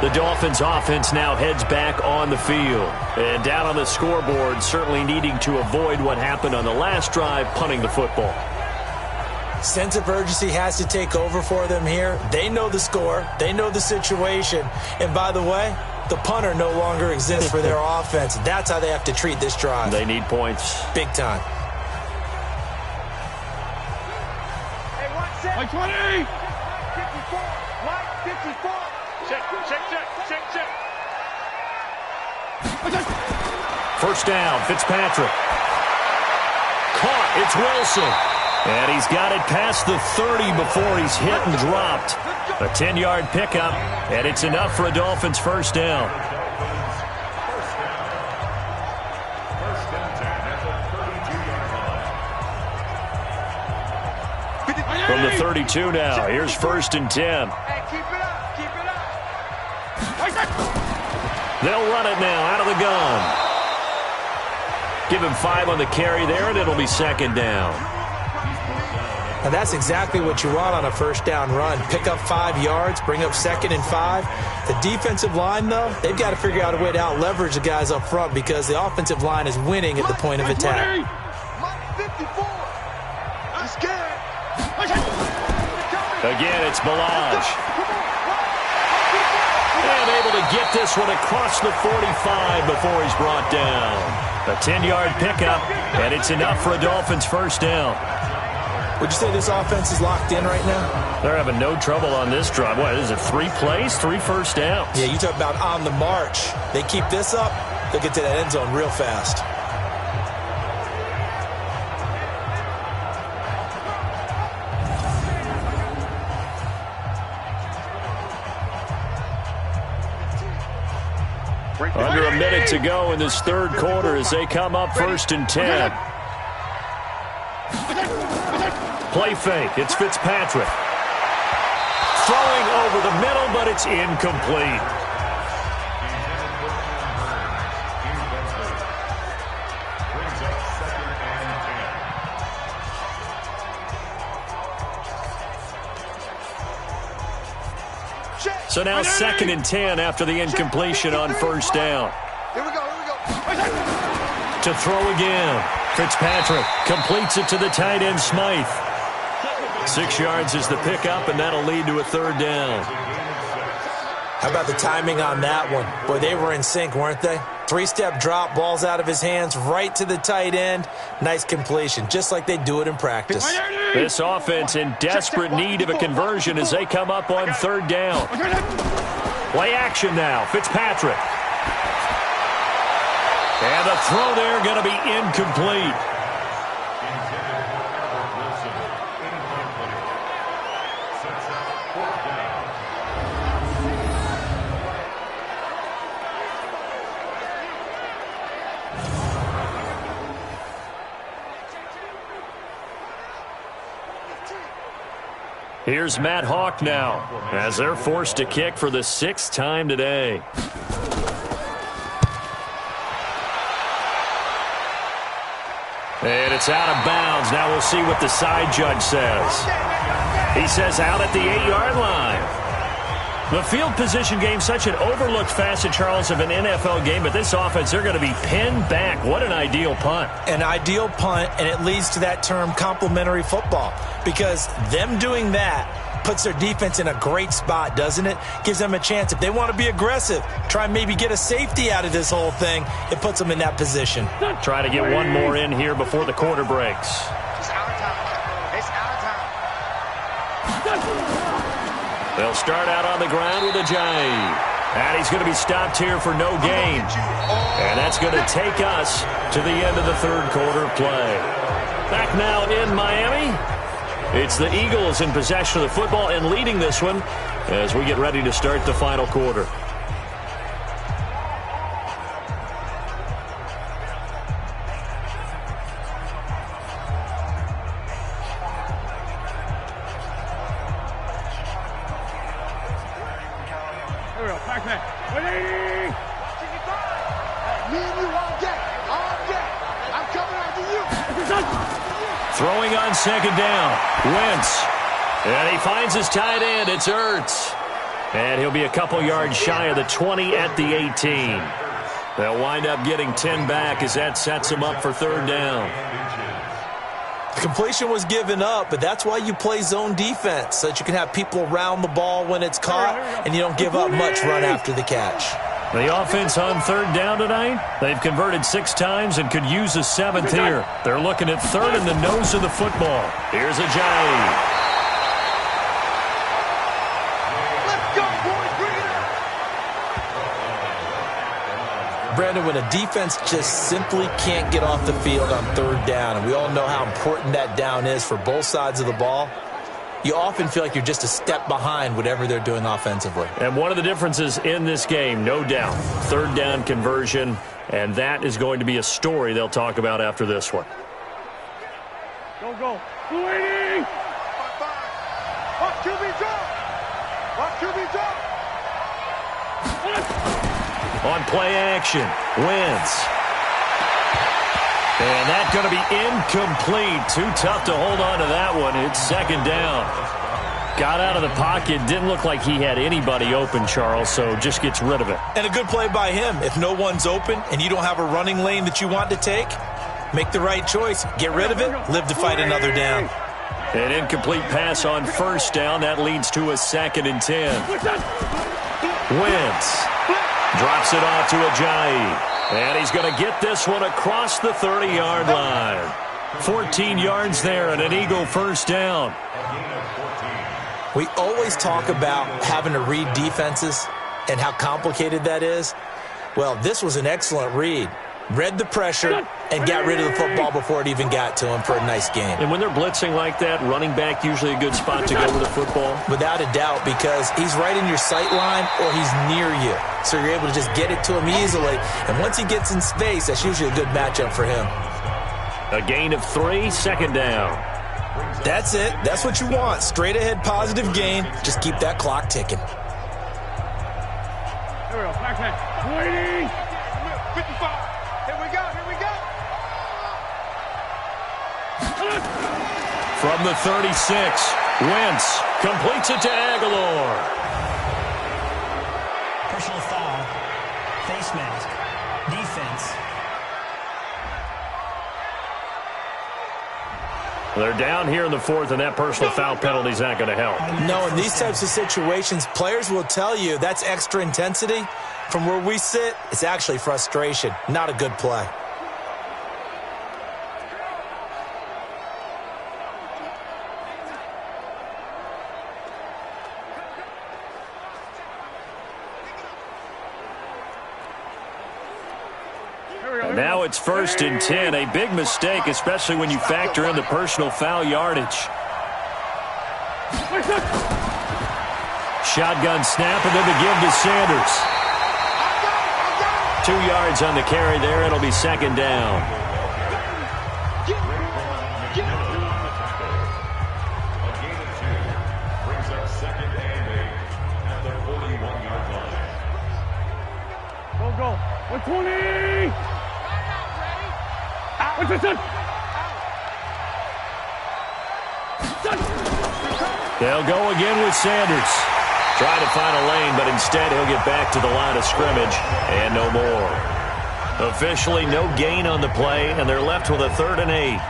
[SPEAKER 2] The Dolphins offense now heads back on the field. And down on the scoreboard, certainly needing to avoid what happened on the last drive, punting the football.
[SPEAKER 3] Sense of urgency has to take over for them here. They know the score. They know the situation. And by the way, the punter no longer exists for their offense. That's how they have to treat this drive.
[SPEAKER 2] They need points.
[SPEAKER 3] Big time.
[SPEAKER 4] Hey, one set.
[SPEAKER 1] Like 20.
[SPEAKER 4] 54. Like 54. Check.
[SPEAKER 2] First down, Fitzpatrick. Caught, it's Wilson. And he's got it past the 30 before he's hit and dropped. A 10-yard pickup, and it's enough for a Dolphins first down. From the 32 now, here's first and 10.
[SPEAKER 4] Hey, keep it up. Keep it up.
[SPEAKER 2] They'll run it now out of the gun. Give him 5 on the carry there, and it'll be second down.
[SPEAKER 3] Now that's exactly what you want on a first down run. Pick up 5 yards, bring up second and 5. The defensive line, though, they've got to figure out a way to out-leverage the guys up front because the offensive line is winning at the point of attack.
[SPEAKER 4] Like 54. I'm scared.
[SPEAKER 2] Again, it's Balaj. And able to get this one across the 45 before he's brought down. A 10-yard pickup, and it's enough for a Dolphins first down.
[SPEAKER 3] Would you say this offense is locked in right now?
[SPEAKER 2] They're having no trouble on this drive. What is it, 3 plays, 3 first downs?
[SPEAKER 3] Yeah, you talk about on the march. They keep this up, they'll get to that end zone real fast.
[SPEAKER 2] Under a minute to go in this third quarter as they come up first and 10. Play fake. It's Fitzpatrick. Throwing over the middle, but it's incomplete. So now second and 10 after the incompletion on first down.
[SPEAKER 4] Here we go.
[SPEAKER 2] To throw again. Fitzpatrick completes it to the tight end, Smythe. 6 yards is the pickup, and that'll lead to a third down.
[SPEAKER 3] How about the timing on that one? Boy, they were in sync, weren't they? 3-step drop, balls out of his hands, right to the tight end. Nice completion, just like they do it in practice.
[SPEAKER 2] This offense in desperate need of a conversion as they come up on third down. Play action now, Fitzpatrick. And the throw there going to be incomplete. Here's Matt Hawk now as they're forced to kick for the 6th time today. And it's out of bounds. Now we'll see what the side judge says. He says out at the 8-yard line. The field position game, such an overlooked facet, Charles, of an NFL game, but this offense, they're going to be pinned back. What an ideal punt.
[SPEAKER 3] An ideal punt, and it leads to that term complementary football, because them doing that puts their defense in a great spot, doesn't it? Gives them a chance. If they want to be aggressive, try and maybe get a safety out of this whole thing, it puts them in that position.
[SPEAKER 2] Try to get one more in here before the quarter breaks.
[SPEAKER 4] It's our time. It's our time.
[SPEAKER 2] They'll start out on the ground with a jive. And he's going to be stopped here for no gain. And that's going to take us to the end of the third quarter play. Back now in Miami. It's the Eagles in possession of the football and leading this one as we get ready to start the final quarter.
[SPEAKER 1] Here we go. Back. 180.
[SPEAKER 4] Me and you all day. All day. I'm coming after you.
[SPEAKER 2] Throwing on second down. Wentz. And he finds his tight end. It's Ertz. And he'll be a couple yards shy of the 20 at the 18. They'll wind up getting 10 back as that sets them up for third down.
[SPEAKER 3] The completion was given up, but that's why you play zone defense, so that you can have people around the ball when it's caught, and you don't give up much run after the catch.
[SPEAKER 2] The offense on third down tonight, they've converted 6 times and could use a 7th here. They're looking at third in the nose of the football. Here's Ajayi.
[SPEAKER 3] Brandon, when a defense just simply can't get off the field on third down, and we all know how important that down is for both sides of the ball, you often feel like you're just a step behind whatever they're doing offensively.
[SPEAKER 2] And one of the differences in this game, no doubt, third down conversion, and that is going to be a story they'll talk about after this one.
[SPEAKER 4] Go. Waiting. Watch QB drop. Watch QB drop.
[SPEAKER 2] On play action, Wentz. And that's going to be incomplete. Too tough to hold on to that one. It's second down. Got out of the pocket. Didn't look like he had anybody open, Charles, so just gets rid of it.
[SPEAKER 3] And a good play by him. If no one's open and you don't have a running lane that you want to take, make the right choice. Get rid of it. Live to fight another down.
[SPEAKER 2] An incomplete pass on first down. That leads to a 2nd and 10. Wentz drops it off to Ajayi. And he's going to get this one across the 30-yard line. 14 yards there and an Eagle first down.
[SPEAKER 3] We always talk about having to read defenses and how complicated that is. Well, this was an excellent read. Read the pressure and got rid of the football before it even got to him for a nice game.
[SPEAKER 2] And when they're blitzing like that, running back usually a good spot to go with the football?
[SPEAKER 3] Without a doubt, because he's right in your sight line or he's near you. So you're able to just get it to him easily. And once he gets in space, that's usually a good matchup for him.
[SPEAKER 2] A gain of 3, second down.
[SPEAKER 3] That's it. That's what you want. Straight ahead positive gain. Just keep that clock ticking.
[SPEAKER 4] Here we go. Back. Waiting. 55. Here we go.
[SPEAKER 2] From the 36, Wentz completes it to Aguilar.
[SPEAKER 6] Personal foul, face mask, defense.
[SPEAKER 2] They're down here in the 4th, and that personal foul penalty is not going to help.
[SPEAKER 3] No, in these types of situations, players will tell you that's extra intensity. From where we sit, it's actually frustration, not a good play.
[SPEAKER 2] Now it's 1st and 10. A big mistake, especially when you factor in the personal foul yardage. Shotgun snap, and then the give to Sanders. 2 yards on the carry there. It'll be second down.
[SPEAKER 5] A gain of 2 brings up 2nd and 8 at the 41-yard line.
[SPEAKER 4] Go. 120. What's this?
[SPEAKER 2] They'll go again with Sanders. Trying to find a lane, but instead he'll get back to the line of scrimmage and no more. Officially no gain on the play, and they're left with a 3rd and 8.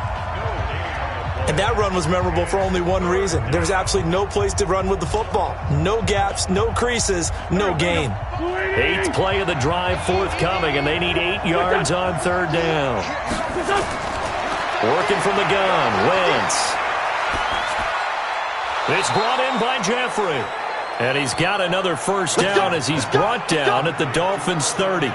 [SPEAKER 3] And that run was memorable for only one reason. There's absolutely no place to run with the football. No gaps, no creases, no gain.
[SPEAKER 2] 8th play of the drive forthcoming, and they need 8 yards on third down. Working from the gun, Wentz. It's brought in by Jeffrey. And he's got another first down as he's brought down at the Dolphins' 30.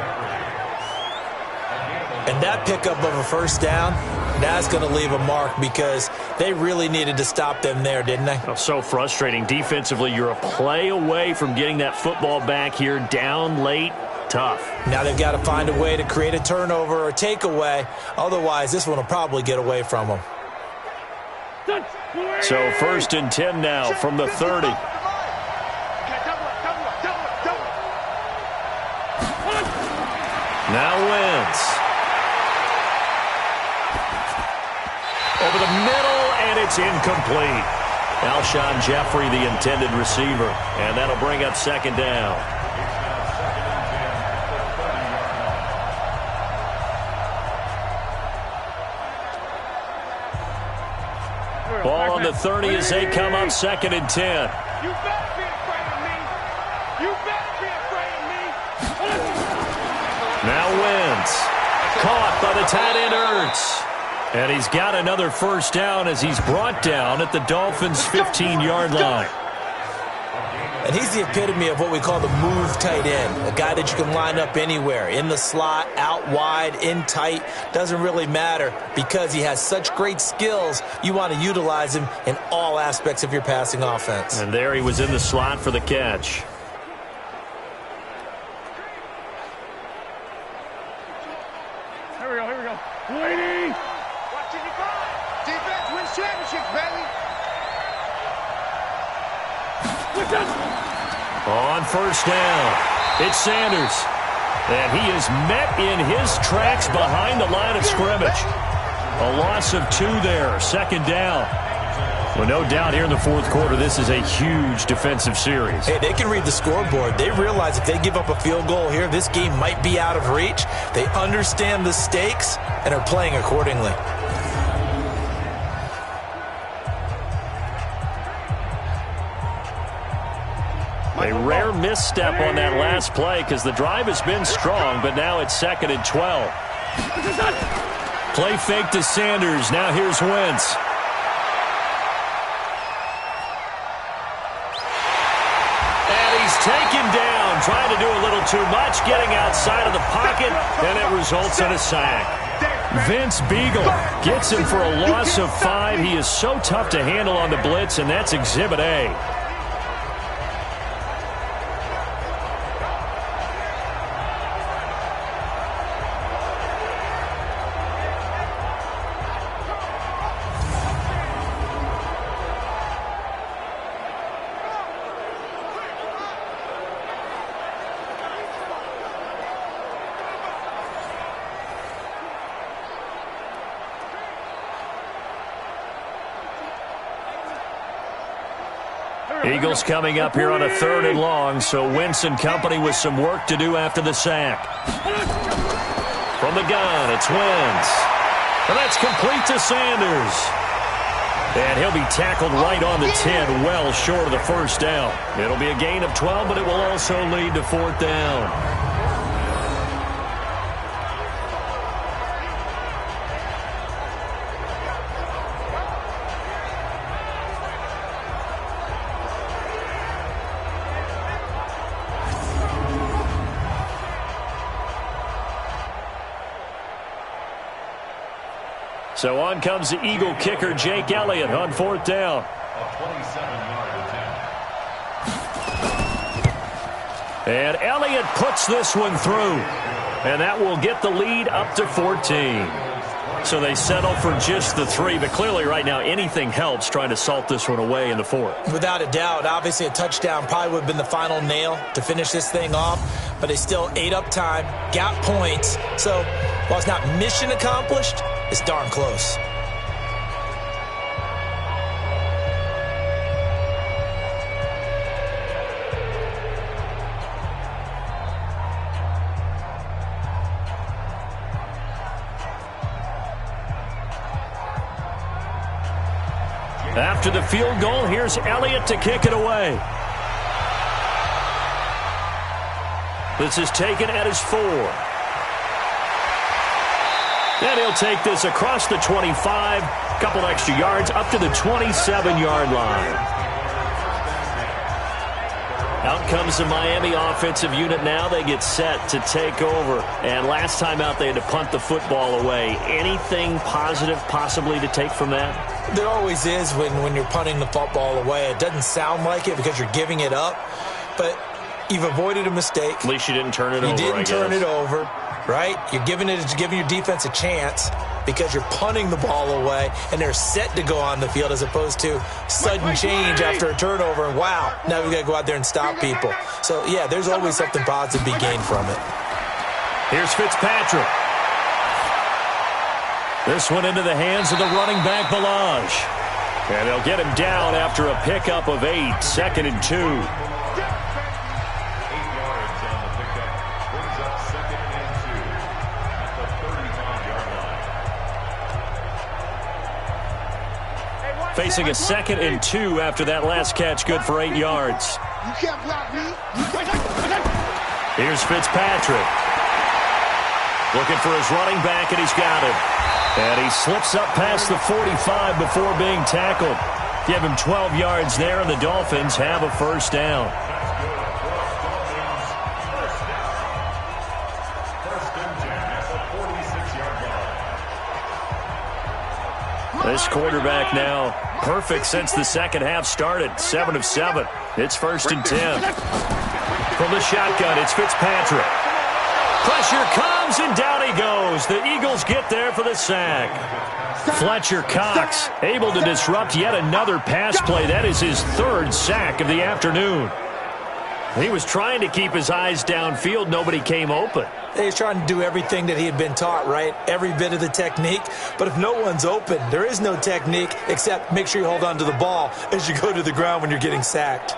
[SPEAKER 3] And that pickup of a first down, that's going to leave a mark because they really needed to stop them there, didn't they?
[SPEAKER 2] Oh, so frustrating. Defensively, you're a play away from getting that football back here down late. Tough.
[SPEAKER 3] Now they've got to find a way to create a turnover or takeaway. Otherwise, this one will probably get away from them.
[SPEAKER 2] So 1st and 10 now from the 30. Now Wentz. Wentz. Over the middle, and it's incomplete. Alshon Jeffrey, the intended receiver, and that'll bring up second down. Ball on the 30 as they come up 2nd and 10.
[SPEAKER 4] You better be afraid of me. You better be afraid of me.
[SPEAKER 2] Now Wentz. Caught by the tight end Ertz. And he's got another first down as he's brought down at the Dolphins' 15-yard line.
[SPEAKER 3] And he's the epitome of what we call the move tight end, a guy that you can line up anywhere, in the slot, out wide, in tight, doesn't really matter because he has such great skills. You want to utilize him in all aspects of your passing offense.
[SPEAKER 2] And there he was in the slot for the catch.
[SPEAKER 4] Here we go. Lady! Watch it, you go. Defense wins championships, baby.
[SPEAKER 2] On first down, it's Sanders. And he is met in his tracks behind the line of scrimmage. A loss of 2 there, 2nd down. Well, no doubt here in the 4th quarter, this is a huge defensive series.
[SPEAKER 3] Hey, they can read the scoreboard. They realize if they give up a field goal here, this game might be out of reach. They understand the stakes and are playing accordingly.
[SPEAKER 2] A rare misstep on that last play because the drive has been strong, but now it's 2nd and 12. Play fake to Sanders. Now here's Wentz. And he's taken down, trying to do a little too much, getting outside of the pocket, and it results in a sack. Vince Beagle gets him for a loss of 5. He is so tough to handle on the blitz, and that's Exhibit A. Eagles coming up here on a 3rd and long, so Wentz and company with some work to do after the sack. From the gun, it's Wentz. And that's complete to Sanders. And he'll be tackled right on the 10, well short of the first down. It'll be a gain of 12, but it will also lead to 4th down. So on comes the Eagle kicker, Jake Elliott, on 4th down.
[SPEAKER 5] A 27-yard attempt.
[SPEAKER 2] And Elliott puts this one through. And that will get the lead up to 14. So they settle for just the 3. But clearly right now anything helps trying to salt this one away in the 4th.
[SPEAKER 3] Without a doubt, obviously a touchdown probably would have been the final nail to finish this thing off. But they still ate up time, got points. So while it's not mission accomplished, it's darn close.
[SPEAKER 2] After the field goal, here's Elliott to kick it away. This is taken at his 4. And he'll take this across the 25, couple extra yards, up to the 27-yard line. Out comes the Miami offensive unit now. They get set to take over. And last time out, they had to punt the football away. Anything positive possibly to take from that?
[SPEAKER 3] There always is when you're punting the football away. It doesn't sound like it because you're giving it up, but you've avoided a mistake.
[SPEAKER 2] At least you didn't turn it over,
[SPEAKER 3] You didn't turn it over, right? You're giving your defense a chance because you're punting the ball away, and they're set to go on the field as opposed to sudden change after a turnover, and wow, now we've got to go out there and stop people. So, yeah, there's always something positive to be gained from it.
[SPEAKER 2] Here's Fitzpatrick. This one into the hands of the running back, Balaj. And they'll get him down after a pickup of 8, 2nd and 2.
[SPEAKER 5] 8 yards on the pickup. Brings up 2nd and 2 at the 35-yard line.
[SPEAKER 2] Facing a 2nd and 2 after that last catch, good for 8 yards.
[SPEAKER 4] You can't block me.
[SPEAKER 2] Here's Fitzpatrick. Looking for his running back, and he's got him. And he slips up past the 45 before being tackled. Give him 12 yards there, and the Dolphins have a first down. This quarterback now perfect since the second half started. 7 of 7. It's 1st and 10. From the shotgun, it's Fitzpatrick. Pressure comes, and down he goes. The Eagles get there for the sack. Fletcher Cox able to disrupt yet another pass play. That is his 3rd sack of the afternoon. He was trying to keep his eyes downfield. Nobody came open.
[SPEAKER 3] He's trying to do everything that he had been taught, right? Every bit of the technique. But if no one's open, there is no technique except make sure you hold on to the ball as you go to the ground when you're getting sacked.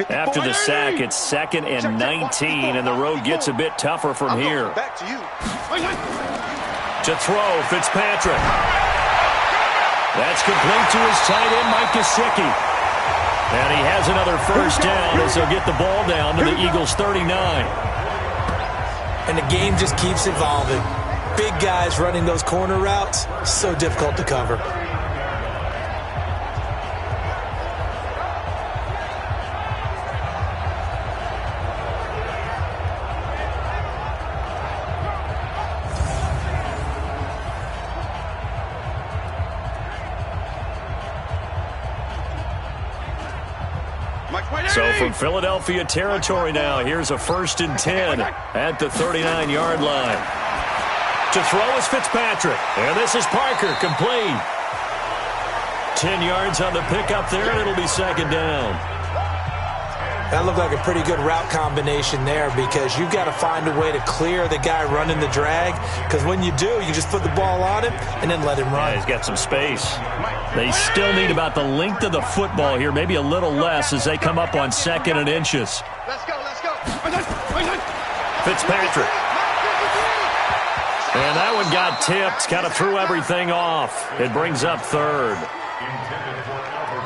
[SPEAKER 2] After the sack, it's 2nd and 19, and the road gets a bit tougher from here.
[SPEAKER 4] Back to you.
[SPEAKER 2] To throw, Fitzpatrick. That's complete to his tight end, Mike Gesicki. And he has another first down as they'll get the ball down to the Eagles' 39.
[SPEAKER 3] And the game just keeps evolving. Big guys running those corner routes, so difficult to cover.
[SPEAKER 2] So from Philadelphia territory now, here's a 1st and 10 at the 39-yard line. To throw is Fitzpatrick. And this is Parker, complete. 10 yards on the pickup there, and it'll be 2nd down.
[SPEAKER 3] That looked like a pretty good route combination there because you've got to find a way to clear the guy running the drag, because when you do, you just put the ball on him and then let him run.
[SPEAKER 2] Yeah, he's got some space. They still need about the length of the football here, maybe a little less as they come up on 2nd and inches.
[SPEAKER 4] Let's go, let's go.
[SPEAKER 2] Fitzpatrick. And that one got tipped, kind of threw everything off. It brings up 3rd.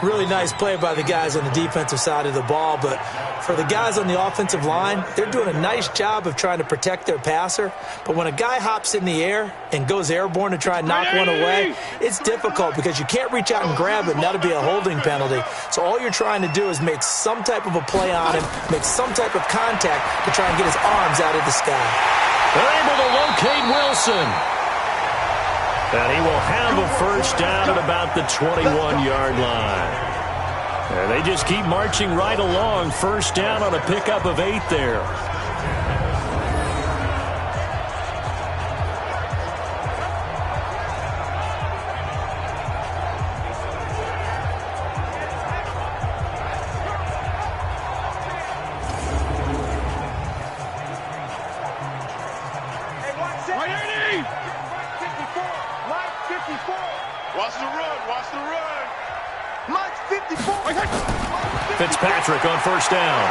[SPEAKER 3] Really nice play by the guys on the defensive side of the ball, but for the guys on the offensive line, they're doing a nice job of trying to protect their passer. But when a guy hops in the air and goes airborne to try and knock one away, it's difficult because you can't reach out and grab it, and that'll be a holding penalty. So all you're trying to do is make some type of a play on him, make some type of contact to try and get his arms out of the sky.
[SPEAKER 2] They're able to locate Wilson. And he will have a first down at about the 21-yard line. And they just keep marching right along. First down on a pickup of 8 there. Fitzpatrick on first down.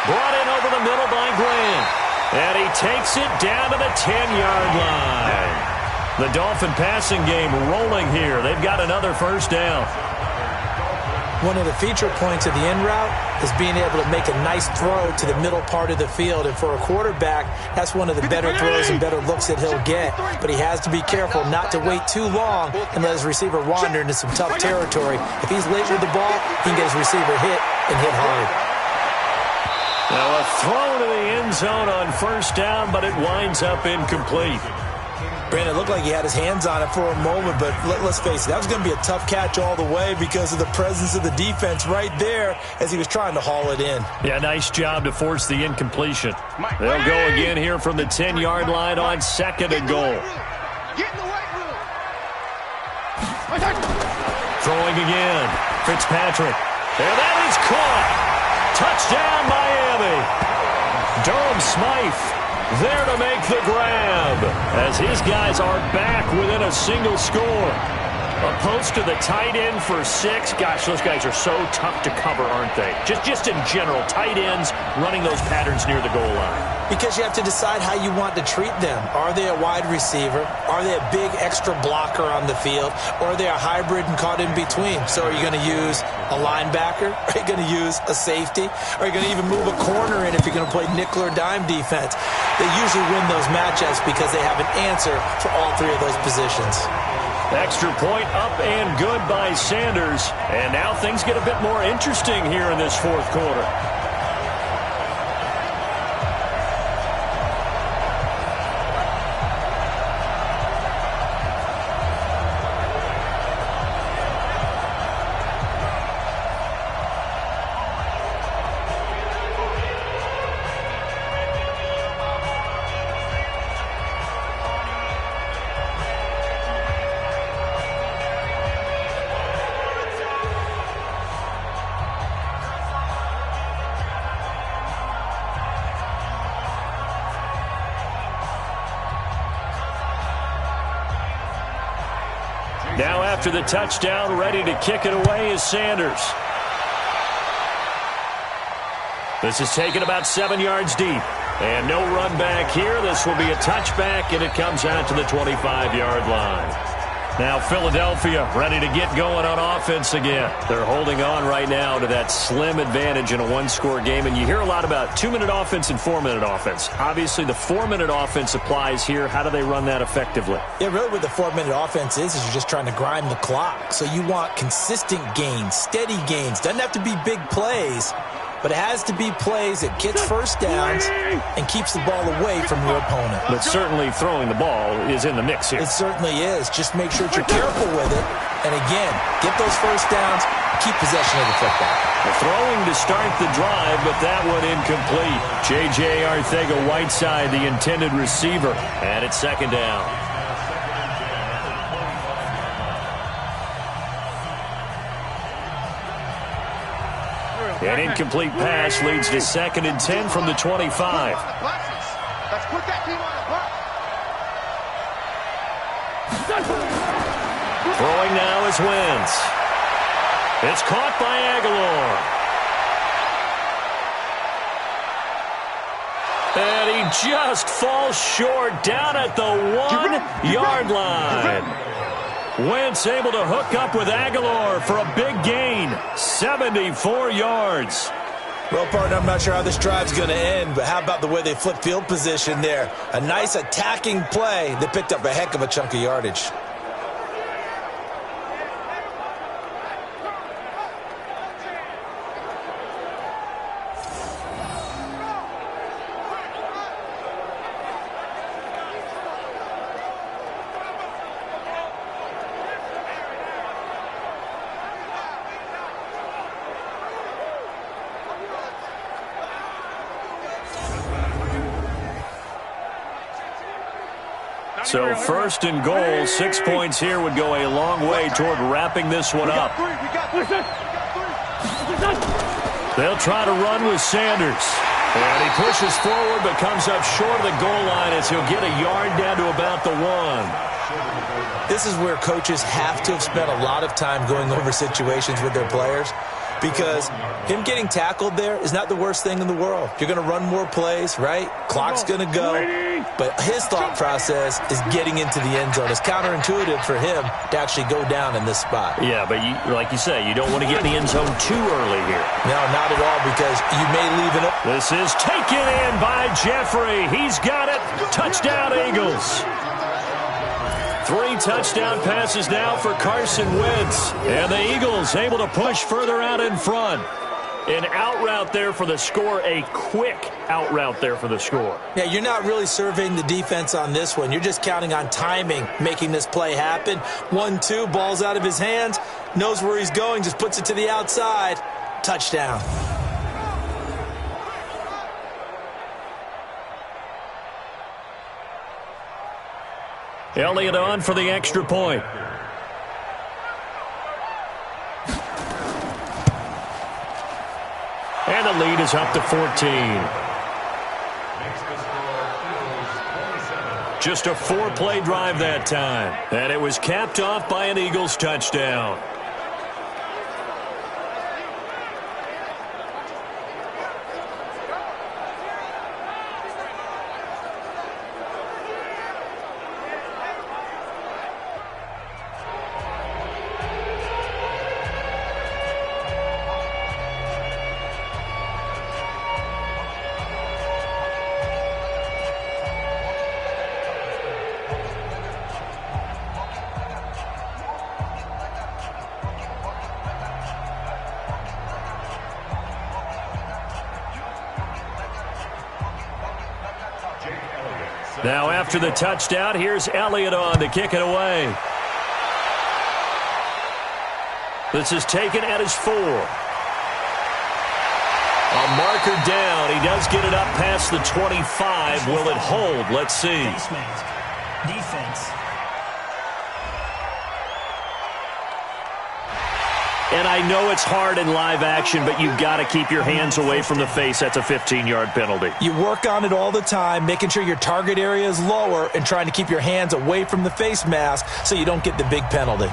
[SPEAKER 2] Brought in over the middle by Grant. And he takes it down to the 10-yard line. The Dolphin passing game rolling here. They've got another first down.
[SPEAKER 3] One of the feature points of the in route is being able to make a nice throw to the middle part of the field. And for a quarterback, that's one of the better throws and better looks that he'll get. But he has to be careful not to wait too long and let his receiver wander into some tough territory. If he's late with the ball, he can get his receiver hit and hit hard.
[SPEAKER 2] Now a throw to the end zone on first down, but it winds up incomplete.
[SPEAKER 3] Brandon, it looked like he had his hands on it for a moment, but let's face it, that was going to be a tough catch all the way because of the presence of the defense right there as he was trying to haul it in.
[SPEAKER 2] Yeah, nice job to force the incompletion. They'll go again here from the 10-yard line on 2nd and goal.
[SPEAKER 4] Get in the weight room.
[SPEAKER 2] Throwing again. Fitzpatrick. And that is caught. Touchdown, Miami. Durham Smythe there to make the grab as his guys are back within a single score. A post to the tight end for 6. Gosh, those guys are so tough to cover, aren't they? Just in general, tight ends running those patterns near the goal line.
[SPEAKER 3] Because you have to decide how you want to treat them. Are they a wide receiver? Are they a big extra blocker on the field? Or are they a hybrid and caught in between? So are you going to use a linebacker? Are you going to use a safety? Are you going to even move a corner in if you're going to play nickel or dime defense? They usually win those matchups because they have an answer for all 3 of those positions.
[SPEAKER 2] Extra point up and good by Sanders. And now things get a bit more interesting here in this 4th quarter. Now after the touchdown, ready to kick it away is Sanders. This is taken about 7 yards deep. And no run back here. This will be a touchback, and it comes out to the 25-yard line. Now Philadelphia ready to get going on offense again. They're holding on right now to that slim advantage in a 1-score game. And you hear a lot about 2-minute offense and 4-minute offense. Obviously, the 4-minute offense applies here. How do they run that effectively?
[SPEAKER 3] Yeah, really what the 4-minute offense is you're just trying to grind the clock. So you want consistent gains, steady gains. Doesn't have to be big plays, but it has to be plays that gets first downs and keeps the ball away from your opponent.
[SPEAKER 2] But certainly throwing the ball is in the mix here.
[SPEAKER 3] It certainly is. Just make sure that you're careful with it. And again, get those first downs, keep possession of the football.
[SPEAKER 2] Throwing to start the drive, but that one incomplete. J.J. Arcega-Whiteside, the intended receiver, and it's 2nd down. An incomplete pass leads to 2nd and 10 from the 25.
[SPEAKER 4] Let's put that team on the bus.
[SPEAKER 2] Throwing now is Wentz. It's caught by Aguilar. And he just falls short down at the 1-yard line. Wentz able to hook up with Aguilar for a big gain, 74 yards.
[SPEAKER 3] Well, partner, I'm not sure how this drive's going to end, but how about the way they flipped field position there? A nice attacking play that picked up a heck of a chunk of yardage.
[SPEAKER 2] So 1st and goal, 6 points here would go a long way toward wrapping this one up. They'll try to run with Sanders. And he pushes forward but comes up short of the goal line as he'll get a yard down to about the 1.
[SPEAKER 3] This is where coaches have to have spent a lot of time going over situations with their players, because him getting tackled there is not the worst thing in the world. You're going to run more plays, right? Clock's going to go. But his thought process is getting into the end zone. It's counterintuitive for him to actually go down in this spot.
[SPEAKER 2] Yeah, but like you say, you don't want to get in the end zone too early here.
[SPEAKER 3] No, not at all, because you may leave it up.
[SPEAKER 2] This is taken in by Jeffrey. He's got it. Touchdown, Eagles. 3 touchdown passes now for Carson Wentz. And the Eagles able to push further out in front. An out route there for the score, a quick out route there for the score.
[SPEAKER 3] Yeah, you're not really surveying the defense on this one. You're just counting on timing, making this play happen. 1-2, ball's out of his hands, knows where he's going, just puts it to the outside. Touchdown.
[SPEAKER 2] Elliott on for the extra point. And the lead is up to 14. Just a 4-play drive that time. And it was capped off by an Eagles touchdown. Now after the touchdown, here's Elliott on to kick it away. This is taken at his 4. A marker down. He does get it up past the 25. Will it hold? Let's see.
[SPEAKER 6] Face mask. Defense.
[SPEAKER 2] And I know it's hard in live action, but you've got to keep your hands away from the face. That's a 15-yard penalty.
[SPEAKER 3] You work on it all the time, making sure your target area is lower and trying to keep your hands away from the face mask so you don't get the big penalty.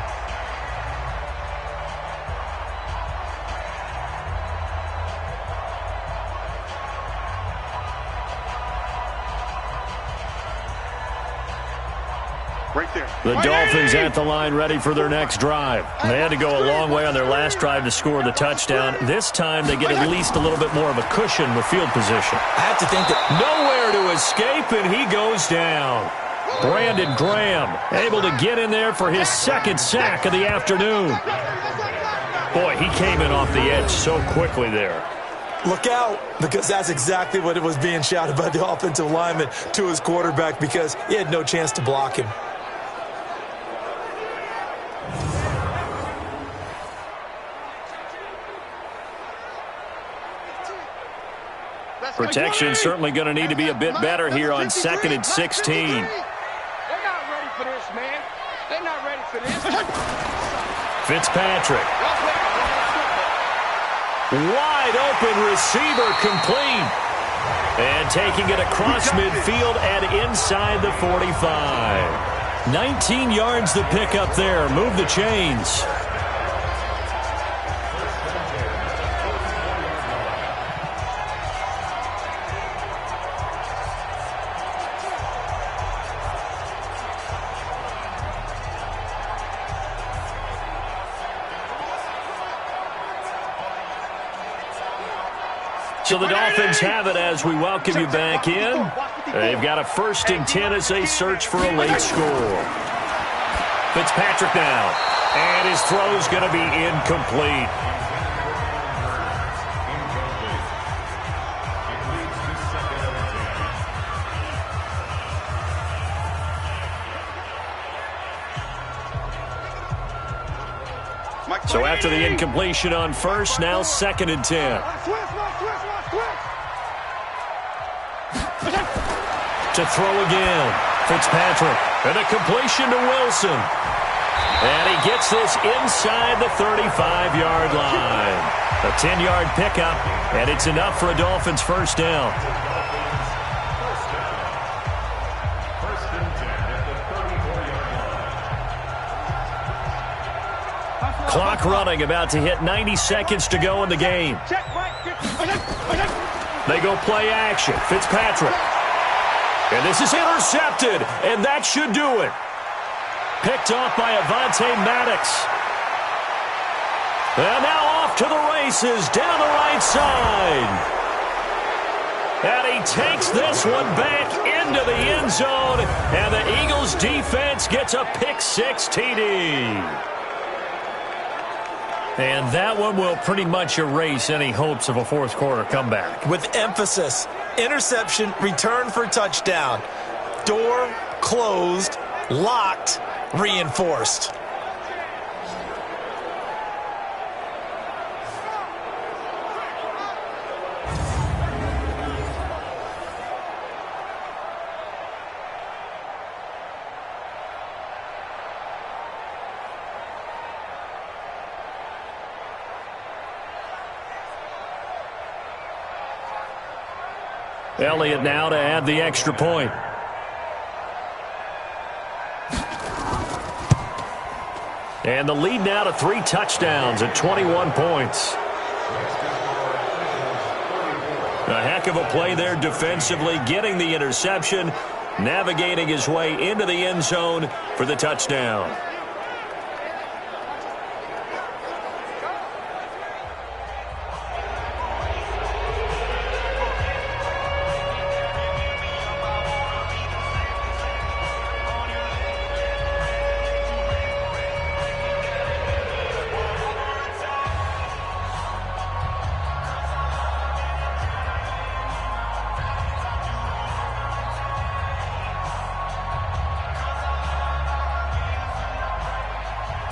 [SPEAKER 4] Right there.
[SPEAKER 2] The Dolphins at the line ready for their next drive. They had to go a long way on their last drive to score the touchdown. This time they get at least a little bit more of a cushion with field position.
[SPEAKER 3] I have to think that
[SPEAKER 2] Nowhere to escape, and he goes down. Brandon Graham able to get in there for his second sack of the afternoon. Boy, he came in off the edge so quickly there.
[SPEAKER 3] look out, because that's exactly what it was being shouted by the offensive lineman to his quarterback, because he had no chance to block him.
[SPEAKER 2] Protection certainly going to need to be a bit better here on 2nd and 16.
[SPEAKER 4] They're not ready for this, man. They're not ready for this.
[SPEAKER 2] Fitzpatrick. Wide open receiver complete. And taking it across midfield and inside the 45. 19 yards to pick up there. Move the chains. So the Dolphins have it as we welcome you back in. They've got a 1st and 10 as they search for a late score. Fitzpatrick now. And his throw's going to be incomplete. So after the incompletion on 1st, now 2nd and 10. To throw again. Fitzpatrick. And a completion to Wilson. And he gets this inside the 35-yard line. A 10-yard pickup, and it's enough for a Dolphins 1st down. Clock running, about to hit 90 seconds to go in the game. They go play action. Fitzpatrick. And this is intercepted, and that should do it. Picked off by Avonte Maddox. And now off to the races down the right side. And he takes this one back into the end zone, and the Eagles defense gets a pick-6 TD. And that one will pretty much erase any hopes of a 4th quarter comeback.
[SPEAKER 3] With emphasis, interception, return for touchdown. Door closed, locked, reinforced.
[SPEAKER 2] Elliott now to add the extra point. And the lead now to 3 touchdowns at 21 points. A heck of a play there defensively, getting the interception, navigating his way into the end zone for the touchdown.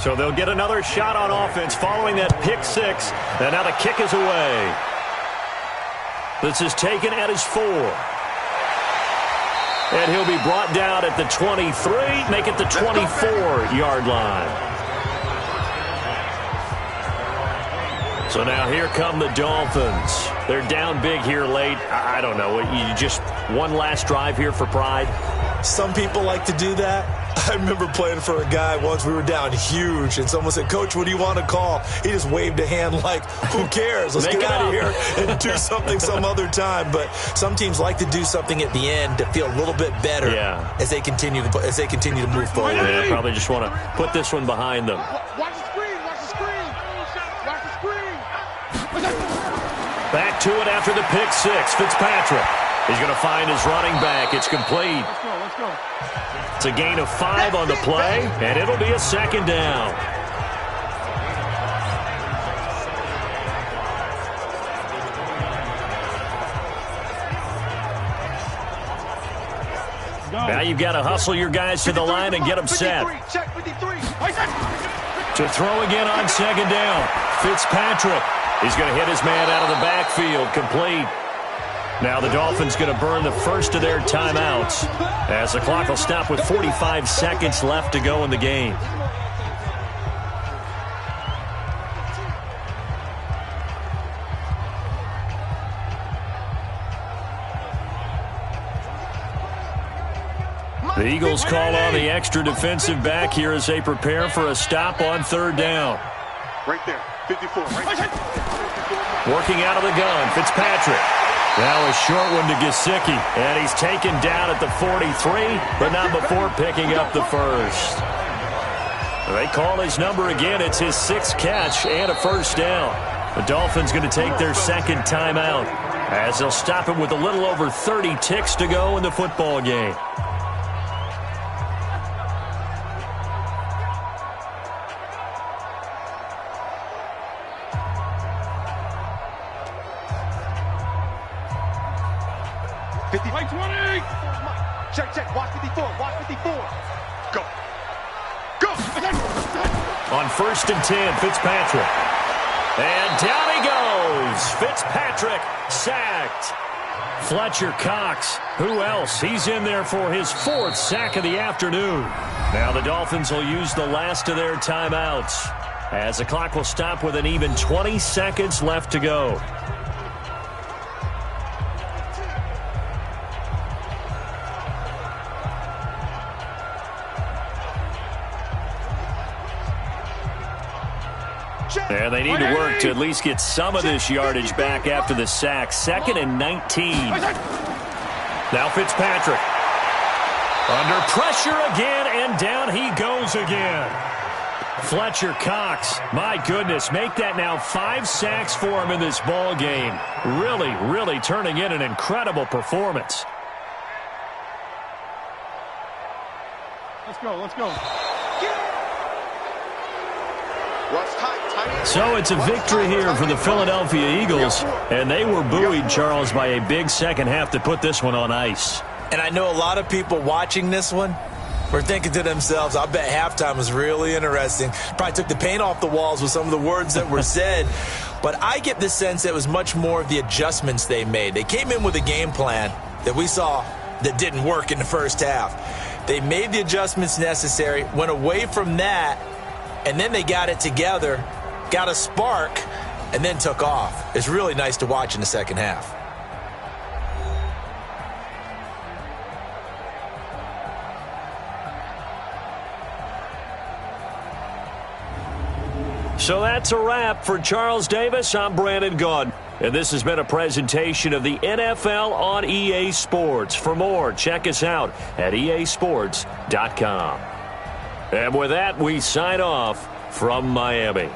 [SPEAKER 2] So they'll get another shot on offense following that pick six. And now the kick is away. This is taken at his 4. And he'll be brought down at the 23, make it the 24-yard line. So now here come the Dolphins. They're down big here late. I don't know. You just one last drive here for pride?
[SPEAKER 3] Some people like to do that. I remember playing for a guy once. We were down huge, and someone said, "Coach, what do you want to call?" He just waved a hand like, who cares? Let's get out of here and do something some other time. But some teams like to do something at the end to feel a little bit better as they continue to move forward.
[SPEAKER 2] Yeah, probably just want to put this one behind them.
[SPEAKER 4] Watch the screen. Watch the screen. Watch the screen.
[SPEAKER 2] Back to it after the pick six. Fitzpatrick. He's going to find his running back. It's complete.
[SPEAKER 4] Let's go.
[SPEAKER 2] It's a gain of 5 on the play, and it'll be a second down. Now you've got to hustle your guys to the line and get them set.
[SPEAKER 4] Check 53.
[SPEAKER 2] To throw again on second down. Fitzpatrick. He's going to hit his man out of the backfield. Complete. Now the Dolphins going to burn the first of their timeouts as the clock will stop with 45 seconds left to go in the game. The Eagles call on the extra defensive back here as they prepare for a stop on third down.
[SPEAKER 4] Right there, 54.
[SPEAKER 2] Working out of the gun, Fitzpatrick. Now a short one to Gesicki, and he's taken down at the 43, but not before picking up the first. They call his number again. It's his 6th catch and a first down. The Dolphins going to take their second timeout as they'll stop him with a little over 30 ticks to go in the football game.
[SPEAKER 4] Check. Watch 54. Go.
[SPEAKER 2] On 1st and 10, Fitzpatrick. And down he goes. Fitzpatrick sacked. Fletcher Cox. Who else? He's in there for his 4th sack of the afternoon. Now the Dolphins will use the last of their timeouts as the clock will stop with an even 20 seconds left to go. And they need to work to at least get some of this yardage back after the sack. 2nd and 19. Now Fitzpatrick. Under pressure again, and down he goes again. Fletcher Cox, my goodness, make that now 5 sacks for him in this ball game. Really turning in an incredible performance.
[SPEAKER 4] Let's go.
[SPEAKER 2] So it's a victory here for the Philadelphia Eagles, and they were buoyed, Charles, by a big second half to put this one on ice.
[SPEAKER 3] And I know a lot of people watching this one were thinking to themselves, I bet halftime was really interesting. Probably took the paint off the walls with some of the words that were said. But I get the sense that it was much more of the adjustments they made. They came in with a game plan that we saw that didn't work in the first half. They made the adjustments necessary, went away from that, and then they got it together, got a spark, and then took off. It's really nice to watch in the second half.
[SPEAKER 2] So that's a wrap. For Charles Davis, I'm Brandon Gaudin. And this has been a presentation of the NFL on EA Sports. For more, check us out at easports.com. And with that, we sign off from Miami.